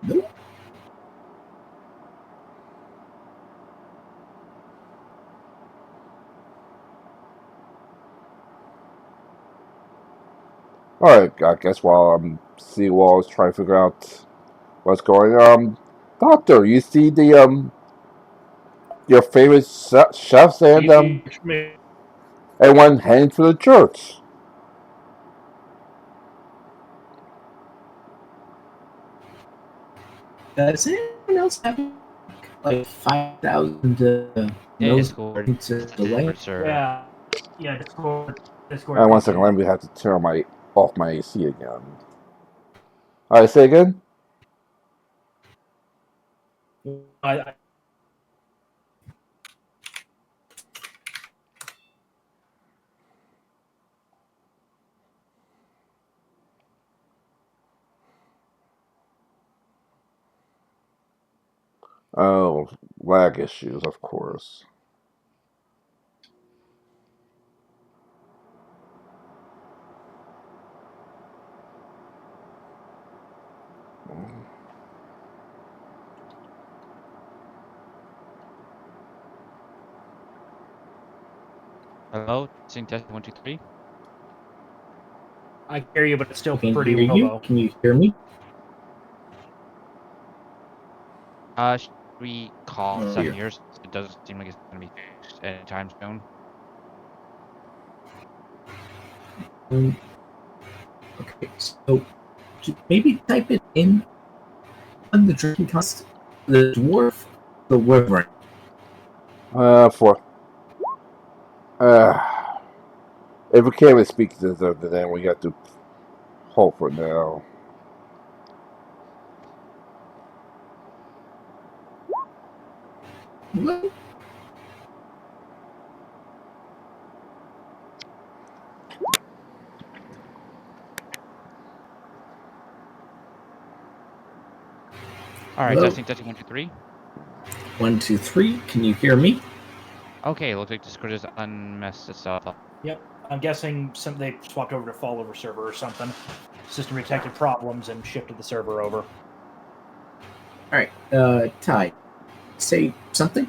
Nope. Alright, I guess while Seawall is trying to figure out what's going on, Doctor, you see the your favorite chefs and everyone heading to the church. Does anyone else have like 5,000 Discord. delay? Sir. Yeah, Discord. And 1 second, let me have to turn off my AC again. Alright, say again? I Oh, lag issues, of course. Hello, testing test 1 2 3. I hear you, but it's still Can pretty hear you? low. Can you hear me? Should we call Oh, 7 dear. years? It doesn't seem like it's gonna be fixed anytime soon. Okay, so maybe type it in on the drinking cost. The dwarf, the wyvern. For if we can't even speak to this, then we have to hold for now. What? All right, Hello? testing 1 2 3. 1, 2, 3. Can you hear me? Okay, looks like Discord just unmessed itself up. Yep. I'm guessing they swapped over to Fallover server or something. System detected problems and shifted the server over. All right. Ty, say something.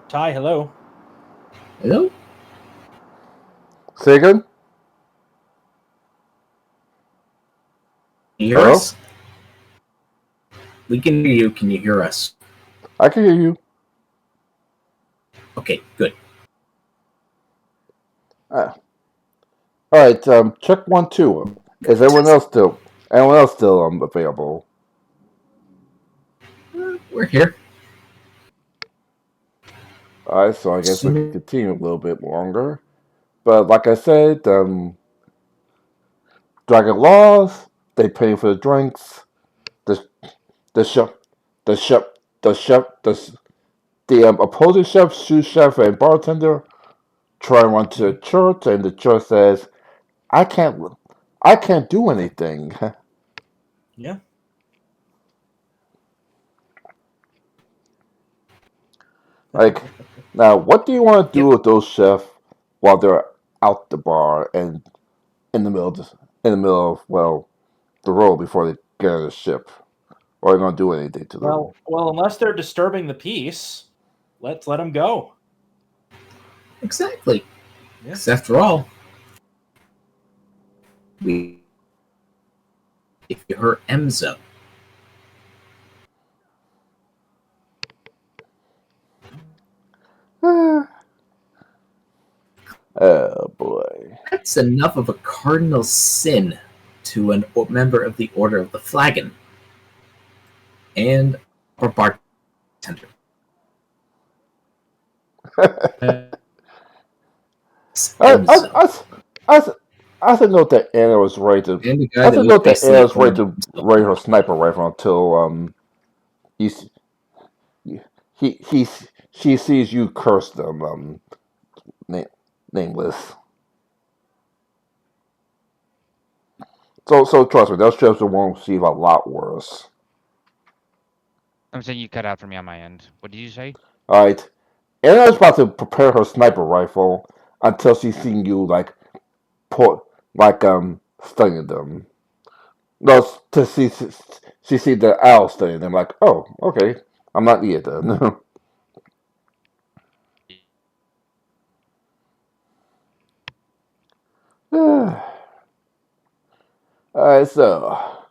Ty, hello. Hello? Say again? Can you hear Hello? us? We can hear you. Can you hear us? I can hear you. Okay, good. All right. Check 1 2. Is anyone else still available? We're here. All right. So I guess we can Sooner- continue a little bit longer. But like I said, Dragon Laws. They pay for the drinks. The the chef, the chef, the chef, the opposing chef, sous chef, and bartender try one to the church, and the church says, "I can't do anything." Yeah. Like, now, what do you want to do Yep. with those chefs while they're out the bar and in the middle of the road before they get on the ship? Or are you gonna do anything to them? Well, unless they're disturbing the peace, let's let them go. Exactly. Yeah. Because after all, if you hurt Emzo, Oh boy. that's enough of a cardinal sin to a member of the Order of the Flagon and or bartender. I Emzo. I I I said note that Anna was ready to. And the guy I that said was note that Anna basically was ready to raise her sniper rifle until he's he she sees you curse them nameless. So trust me, those trips won't seem a lot worse. I'm saying you cut out for me on my end. What did you say? All right, Anna's about to prepare her sniper rifle until she's seen you put studying them. No, to see she see the owl studying them. Like, oh, okay, I'm not needed then. All right, so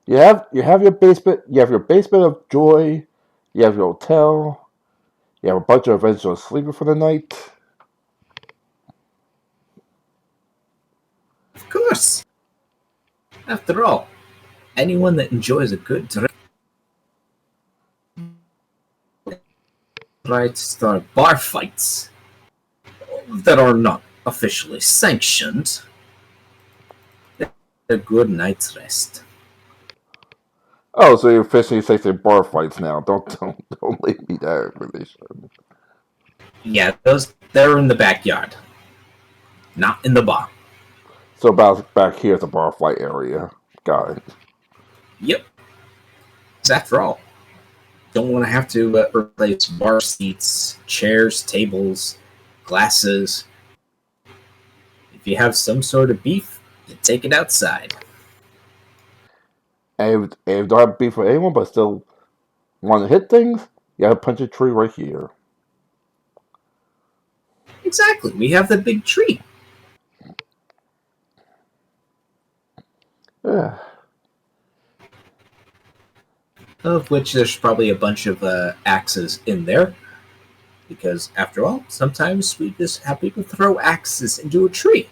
you have your basement. You have your basement of joy. You have your hotel. You have a bunch of eventual sleeping for the night. Of course. After all, anyone that enjoys a good drink try to start bar fights that are not officially sanctioned. A good night's rest. Oh, so you're officially facing bar fights now. Don't leave me that information. Yeah, they're in the backyard, not in the bar. So about back here at the bar fight area. Got it. Yep. Because after all, don't want to have to replace bar seats, chairs, tables, glasses. If you have some sort of beef, you take it outside. And if you don't have beef with anyone but still want to hit things, you gotta punch a tree right here. Exactly. We have the big tree, Yeah. of which there's probably a bunch of axes in there. Because after all, sometimes we just have people throw axes into a tree.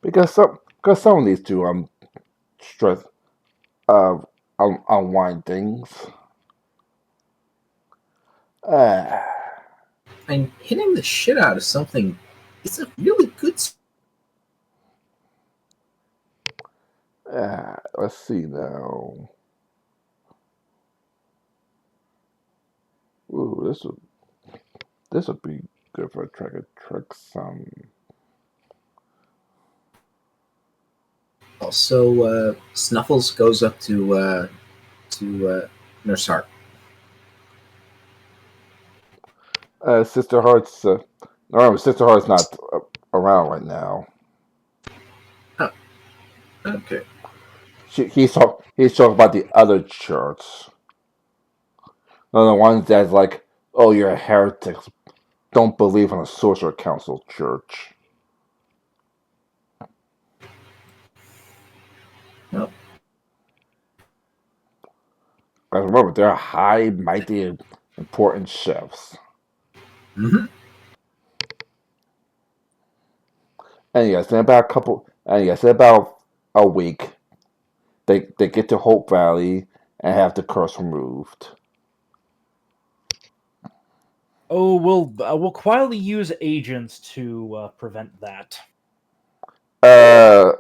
Because some of these two stress uh unwind things. Uh, And hitting the shit out of something is a really good. let's see now. Ooh, this would be good for a trick some. Also, Snuffles goes up to Nurse Hart. Sister Heart's. No, Sister Heart's not around right now. Oh, okay. He's talking about the other church. No, the ones that's like, oh, you're a heretic. Don't believe in a Sorcerer Council church. Well, Because remember, they're high, mighty, important chefs. mm-hmm. And yes, in about in about a week, they get to Hope Valley and have the curse removed. Oh, we'll quietly use agents to prevent that. Uh,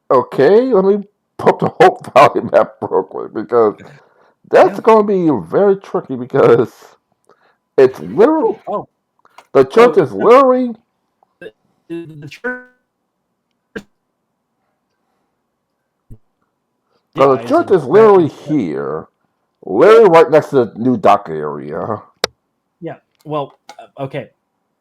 okay, let me put the Hope Valley map real quick because that's Yeah. going to be very tricky because it's literally Oh, the church is the, literally the church the is church in is literally here, literally right next to the new dock area. yeah. Well, okay.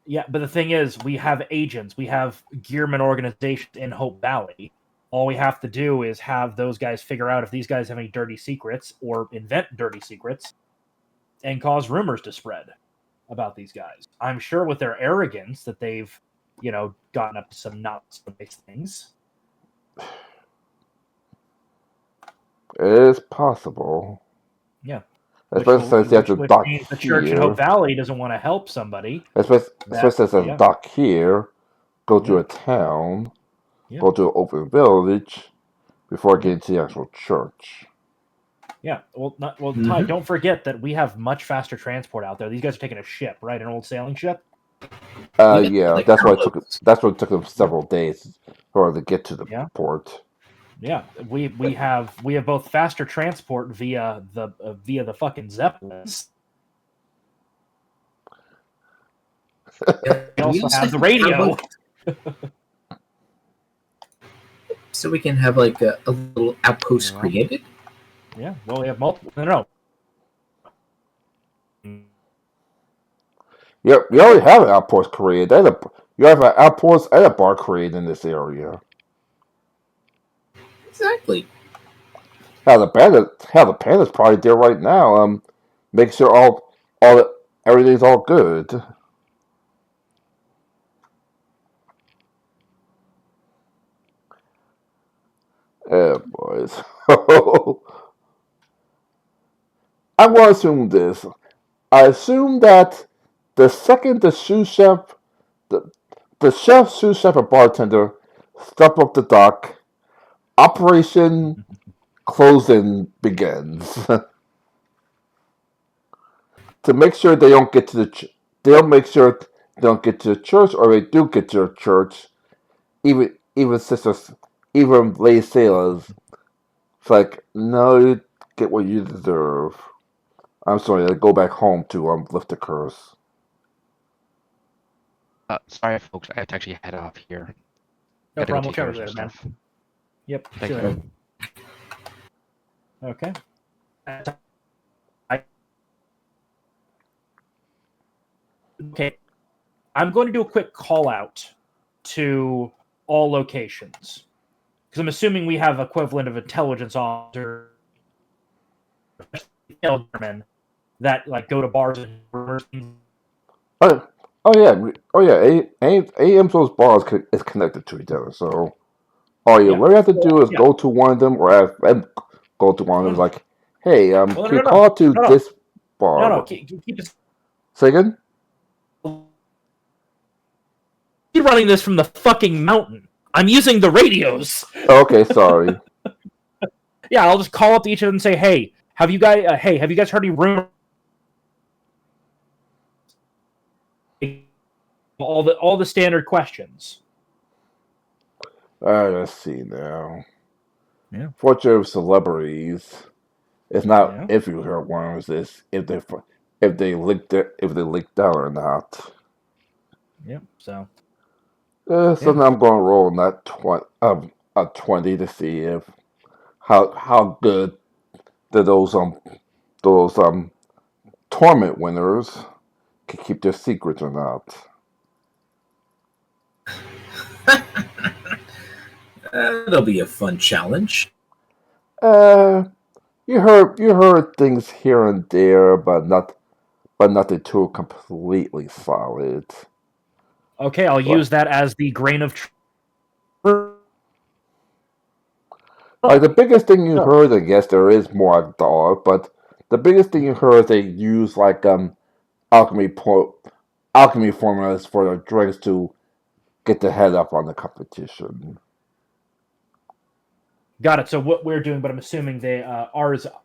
Yeah, but the thing is, we have agents, we have Gearman organizations in Hope Valley. All we have to do is have those guys figure out if these guys have any dirty secrets or invent dirty secrets and cause rumors to spread about these guys. I'm sure with their arrogance that they've, gotten up to some not so nice things. It is possible. Yeah. Especially since you have to Which dock means the church in Hope here. Valley doesn't want to help somebody. Especially since there's a Yeah. dock here, go to Yeah. a town, Yeah. go to an open village before getting to the actual church. Yeah. Well, Ty, Mm-hmm. don't forget that we have much faster transport out there. These guys are taking a ship, right? An old sailing ship. Yeah, Like that's why carloads. that's what it took them several days for to get to the Yeah. port. Yeah. We have both faster transport via the fucking zeppelins. We also have the radio. So we can have like a little outpost Yeah. created. Yeah. Well, we have multiple. No. Yep, you already have an outpost created. You have an outpost and a bar created in this area. Exactly. The panda's probably there right now. Make sure everything's all good. Boys. I'm going to assume this. I assume that the second the sous chef, the chef, sous chef, and bartender step up the dock, Operation Closing begins. To make sure they don't get to they'll make sure they don't get to the church, or they do get to the church. Even sisters, even lay sailors, it's like, no, you get what you deserve. I'm sorry, I go back home to lift the curse. Sorry, folks. I have to actually head off here. No Gotta go problem. We'll take care chat of with you some later, man. stuff. Yep. Thank See you you. later. Okay. Okay. I'm going to do a quick call out to all locations because I'm assuming we have equivalent of intelligence officer that like go to bars and Oh, oh yeah. AMSO's bars is connected to each other, so all you yeah. really have to Well, do is yeah. go to one of them, or have them go to one of them. Like, hey, Well, can you call to this bar? No. Keep it. Say again? You're running this from the fucking mountain. I'm using the radios. Okay, sorry. Yeah, I'll just call up to each of them and say, "Hey, have you guys heard any rumors?" All the standard questions. Let's see now. Yeah. Fortune of celebrities. It's not Yeah. if you heard ones. It's if if they leaked out or not. Yep. So So now I'm going to roll on that a 20 to see if how good do those tournament winners can keep their secrets or not. That'll be a fun challenge. Uh, you heard things here and there, but nothing too completely solid. okay, I'll But use that as the grain of truth. like the biggest thing you Oh, heard, I guess there is more dog, but the biggest thing you heard they use like alchemy alchemy formulas for their drinks to get the head up on the competition. got it. So what we're doing, but I'm assuming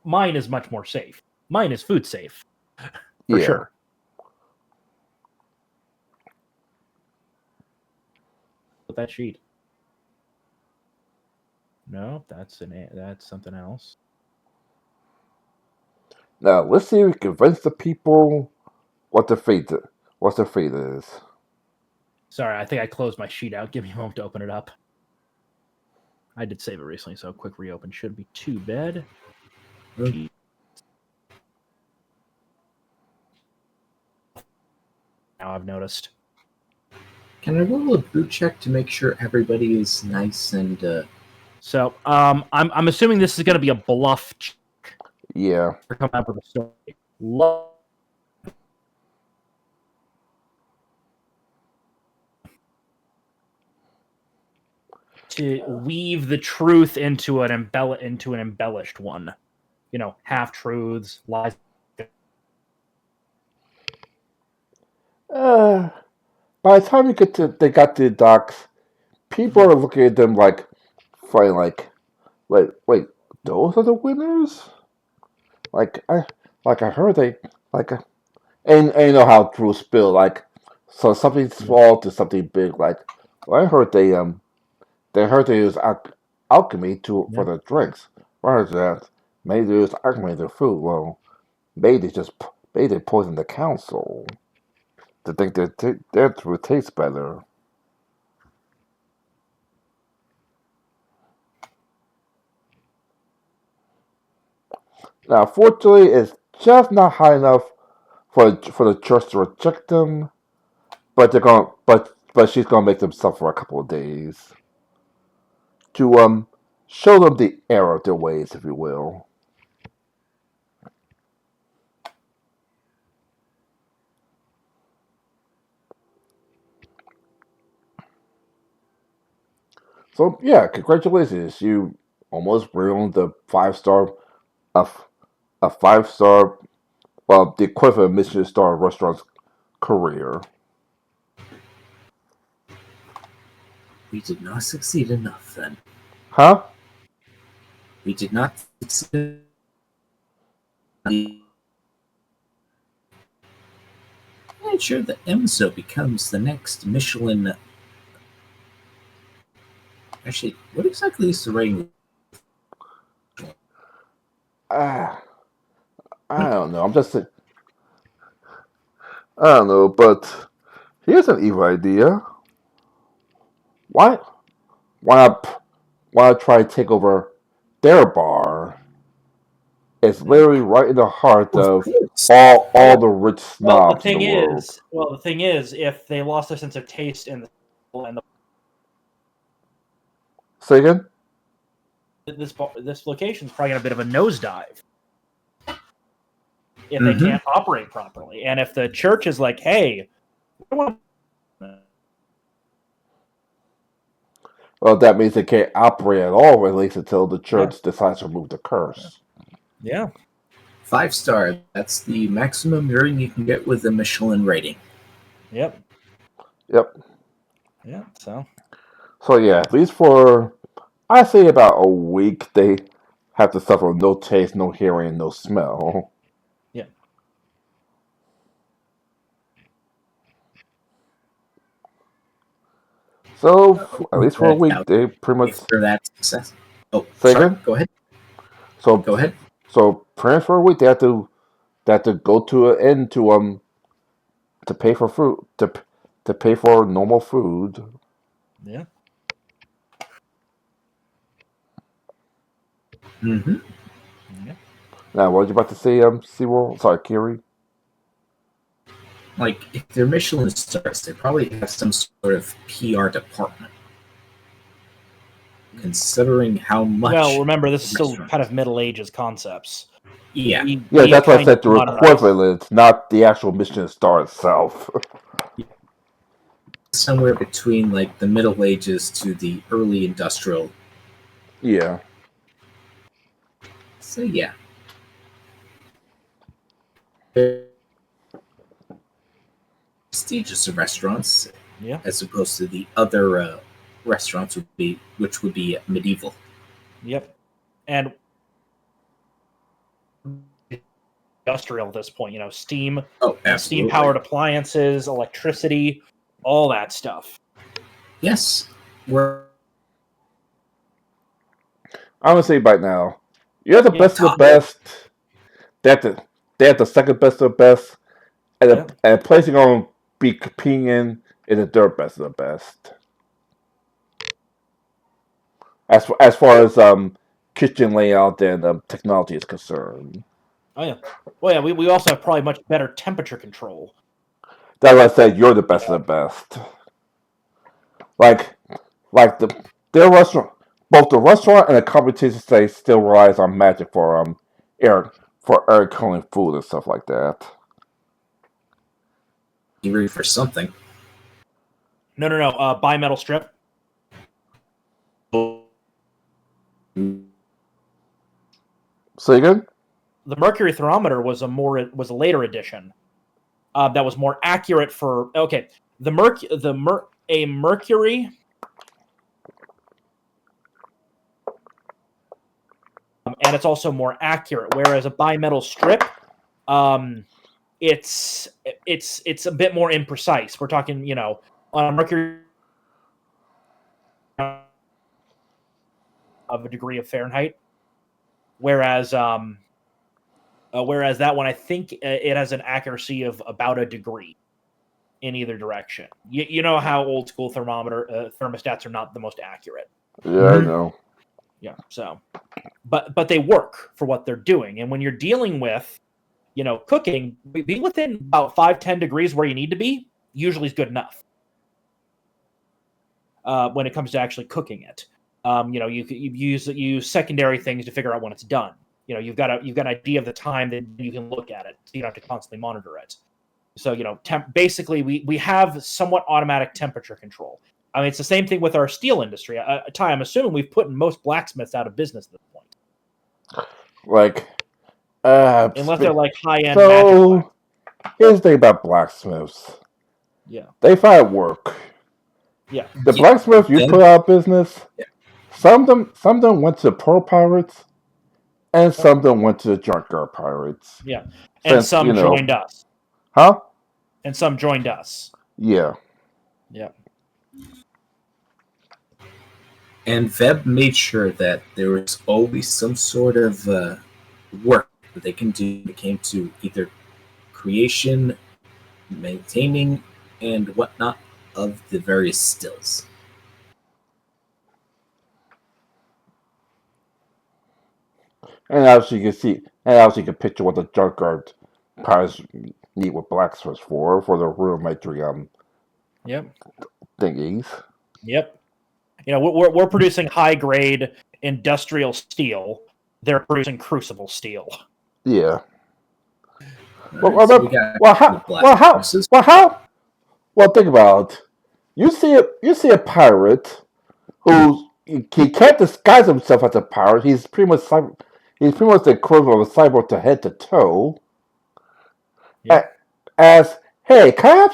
mine is much more safe. Mine is food safe for Yeah. sure. With that sheet. No, that's something else. Now let's see if we convince the people what their fate is. Sorry, I think I closed my sheet out. Give me a moment to open it up. I did save it recently, so a quick reopen shouldn't be too bad. Now I've noticed. Can I roll a brute check to make sure everybody is nice and So I'm assuming this is going to be a bluff check Yeah. to come up with a story. To weave the truth into an embellished one. You know, half truths, lies. By the time they got to the docks, people are looking at them like, funny, wait, those are the winners? Like I heard like, and you know how Drew spill like, so something small to something big. Like, well, I heard they heard they use alchemy for their drinks. Why is that? Maybe they use alchemy in their food. Well, maybe they poison the council to think their food tastes better. Now, fortunately, it's just not high enough for the church to reject them. But but she's gonna make them suffer a couple of days to show them the error of their ways, if you will. So yeah, congratulations, you almost ruined the 5 star a 5 star, well, the equivalent of Michelin star restaurant's career. we did not succeed enough then. Huh? We did not succeed. I'm not sure that Emso becomes the next Michelin. Actually, what exactly is the rating? Ah, I don't know. I don't know, but here's an evil idea. Why why not why not try to take over their bar? It's literally right in the heart Of of course. all the rich snobs in the world. the thing is, if they lost their sense of taste in Say again? this location is probably going to a bit of a nosedive if they Mhm. can't operate properly. And if the church is like, hey, we want Well, that means they can't operate at all, at least until the church decides to remove the curse. yeah, 5 star. That's the maximum rating you can get with a Michelin rating. yep, Yep. yeah. So So yeah, at least for I say about a week, they have to suffer no taste, no hearing, no smell. yeah, So at least for a week, Now, they pretty much after that success. Oh, say sorry. again. Go ahead. So Go ahead. so pretty much for a week, they have to that to go to an inn to pay for food to pay for normal food. Yeah. Mm-hmm. Yeah. Now, what was you about to say, SeaWorld? Sorry, Kiri? Like, if they're Michelin stars, they probably have some sort of PR department. Considering how much. Well, remember, this is still restaurant- kind of Middle Ages concepts. Yeah. Yeah, We've that's why I kind said of the modernized. equivalent, not the actual Michelin star itself. Somewhere between like the Middle Ages to the early industrial. Yeah. So yeah. Prestigious restaurants, Yeah. as opposed to the other restaurants which would be medieval. Yep. And industrial at this point, steam, Oh, absolutely. steam-powered appliances, electricity, all that stuff. Yes. We're I'm gonna say right now, you're the Yeah. best of the best. They have the second best of the best, and Yeah. and placing on be competing in is the third best of the best. As far as kitchen layout and technology is concerned, Oh yeah. Well, yeah. We also have probably much better temperature control. that's why I said you're the best of the best. Like their restaurant, both the restaurant and the competition say still relies on magic for air cooling food and stuff like that. you ready for something. No. Bimetal strip. Say again? The mercury thermometer was a later edition. That was more accurate for a mercury. And it's also more accurate. Whereas a bimetal strip, it's a bit more imprecise. We're talking, on a mercury of a degree of Fahrenheit, whereas that one, I think it has an accuracy of about a degree in either direction. You know how old school thermostats are not the most accurate. Yeah, I know. Yeah, so but they work for what they're doing, and when you're dealing with cooking, be within about 5-10 degrees where you need to be usually is good enough. When it comes to actually cooking it, you use secondary things to figure out when it's done. You've got an idea of the time that you can look at it, so you don't have to constantly monitor it. So basically we have somewhat automatic temperature control. I mean, it's the same thing with our steel industry. Ty, I'm assuming we've put most blacksmiths out of business at this point. Like, Unless they're like high-end so magic. here's the thing about blacksmiths. Yeah. They find work. Yeah. The blacksmiths you put out of business, Yeah. some of them went to Pearl Pirates, and some of them went to the Junkyard Pirates. Yeah. And some joined us. Huh? And some joined us. Yeah. Yeah. And Veb made sure that there was always some sort of work that they can do when it came to either creation, maintaining, and whatnot of the various stills. And obviously you can picture what the Junkyard Pirates need with blacksmiths for the rudimentary Yep. thingies. Yep. We're producing high grade industrial steel. They're producing crucible steel. Yeah. Well, Think about it. You see a pirate he can't disguise himself as a pirate. He's pretty much the equivalent of a cyborg to head to toe. Yeah. As can I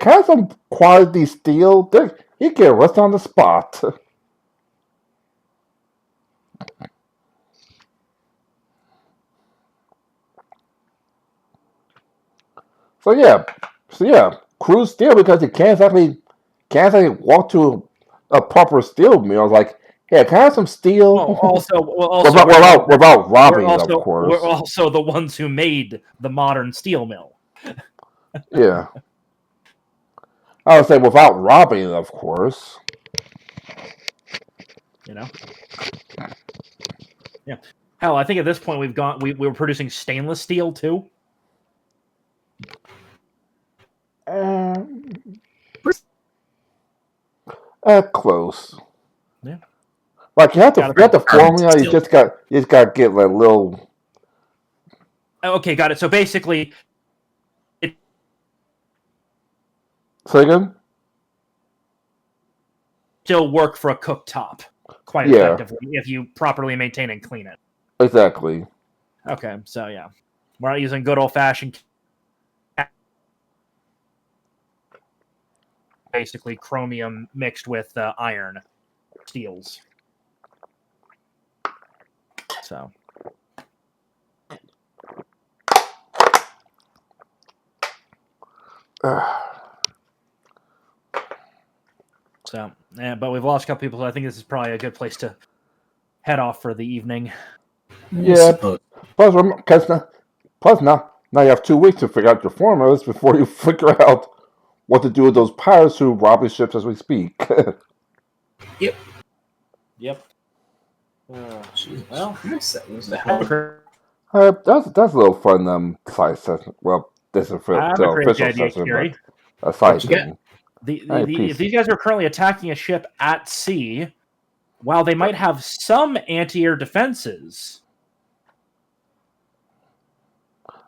have some quality steel? He get arrested on the spot. So yeah, crude steel because he can't exactly walk to a proper steel mill. Like Yeah, can I have some steel? Well, also, we're without robbing it, of we're course. also the ones who made the modern steel mill. Yeah. I would say without robbing it, of course. You know. Yeah. Hell, I think at this point we were producing stainless steel too. Close. Yeah. Like you have the formula. You Steel. just got to get like little. Okay, got it. So basically, Say again? still work for a cooktop quite Yeah. effectively if you properly maintain and clean it. Exactly. Okay, so yeah, we're not using good old fashioned, basically chromium mixed with iron steels. So. So, yeah, but we've lost a couple people, so I think this is probably a good place to head off for the evening. Yeah. Plus now you have 2 weeks to figure out your formulas before you figure out what to do with those pirates who rob the ships as we speak. Yep. Well, that was a hell. That's a little fun side session. Well, this is I have the a crazy official idea, session, Kiri. but a side What you thing. If these guys are currently attacking a ship at sea, while they might have some anti-air defenses,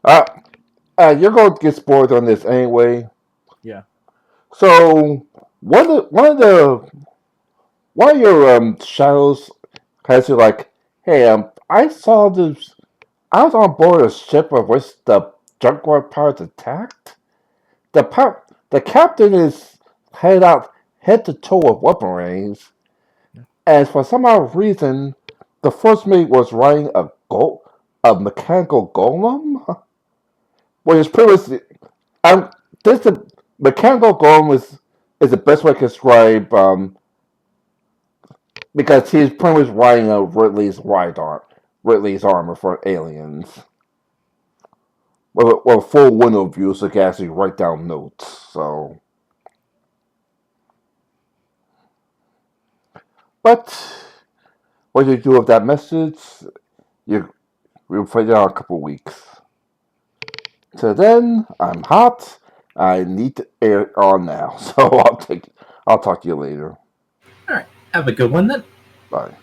you're going to get spoiled on this anyway. Yeah. So one of your shadows has you like, hey, I saw this. I was on board a ship of which the junkyard pirates attacked. The captain is head to toe with weapon range, and for some odd reason, the first mate was riding a mechanical golem, which is pretty much the mechanical golem is the best way to describe because he's pretty much riding a Ridley's armor for aliens. With a full window view so you can actually write down notes. So, but what you do with that message, we'll find out in a couple weeks. So then, I'm hot. I need to air on now, so I'll talk to you later. All right. Have a good one then. Bye.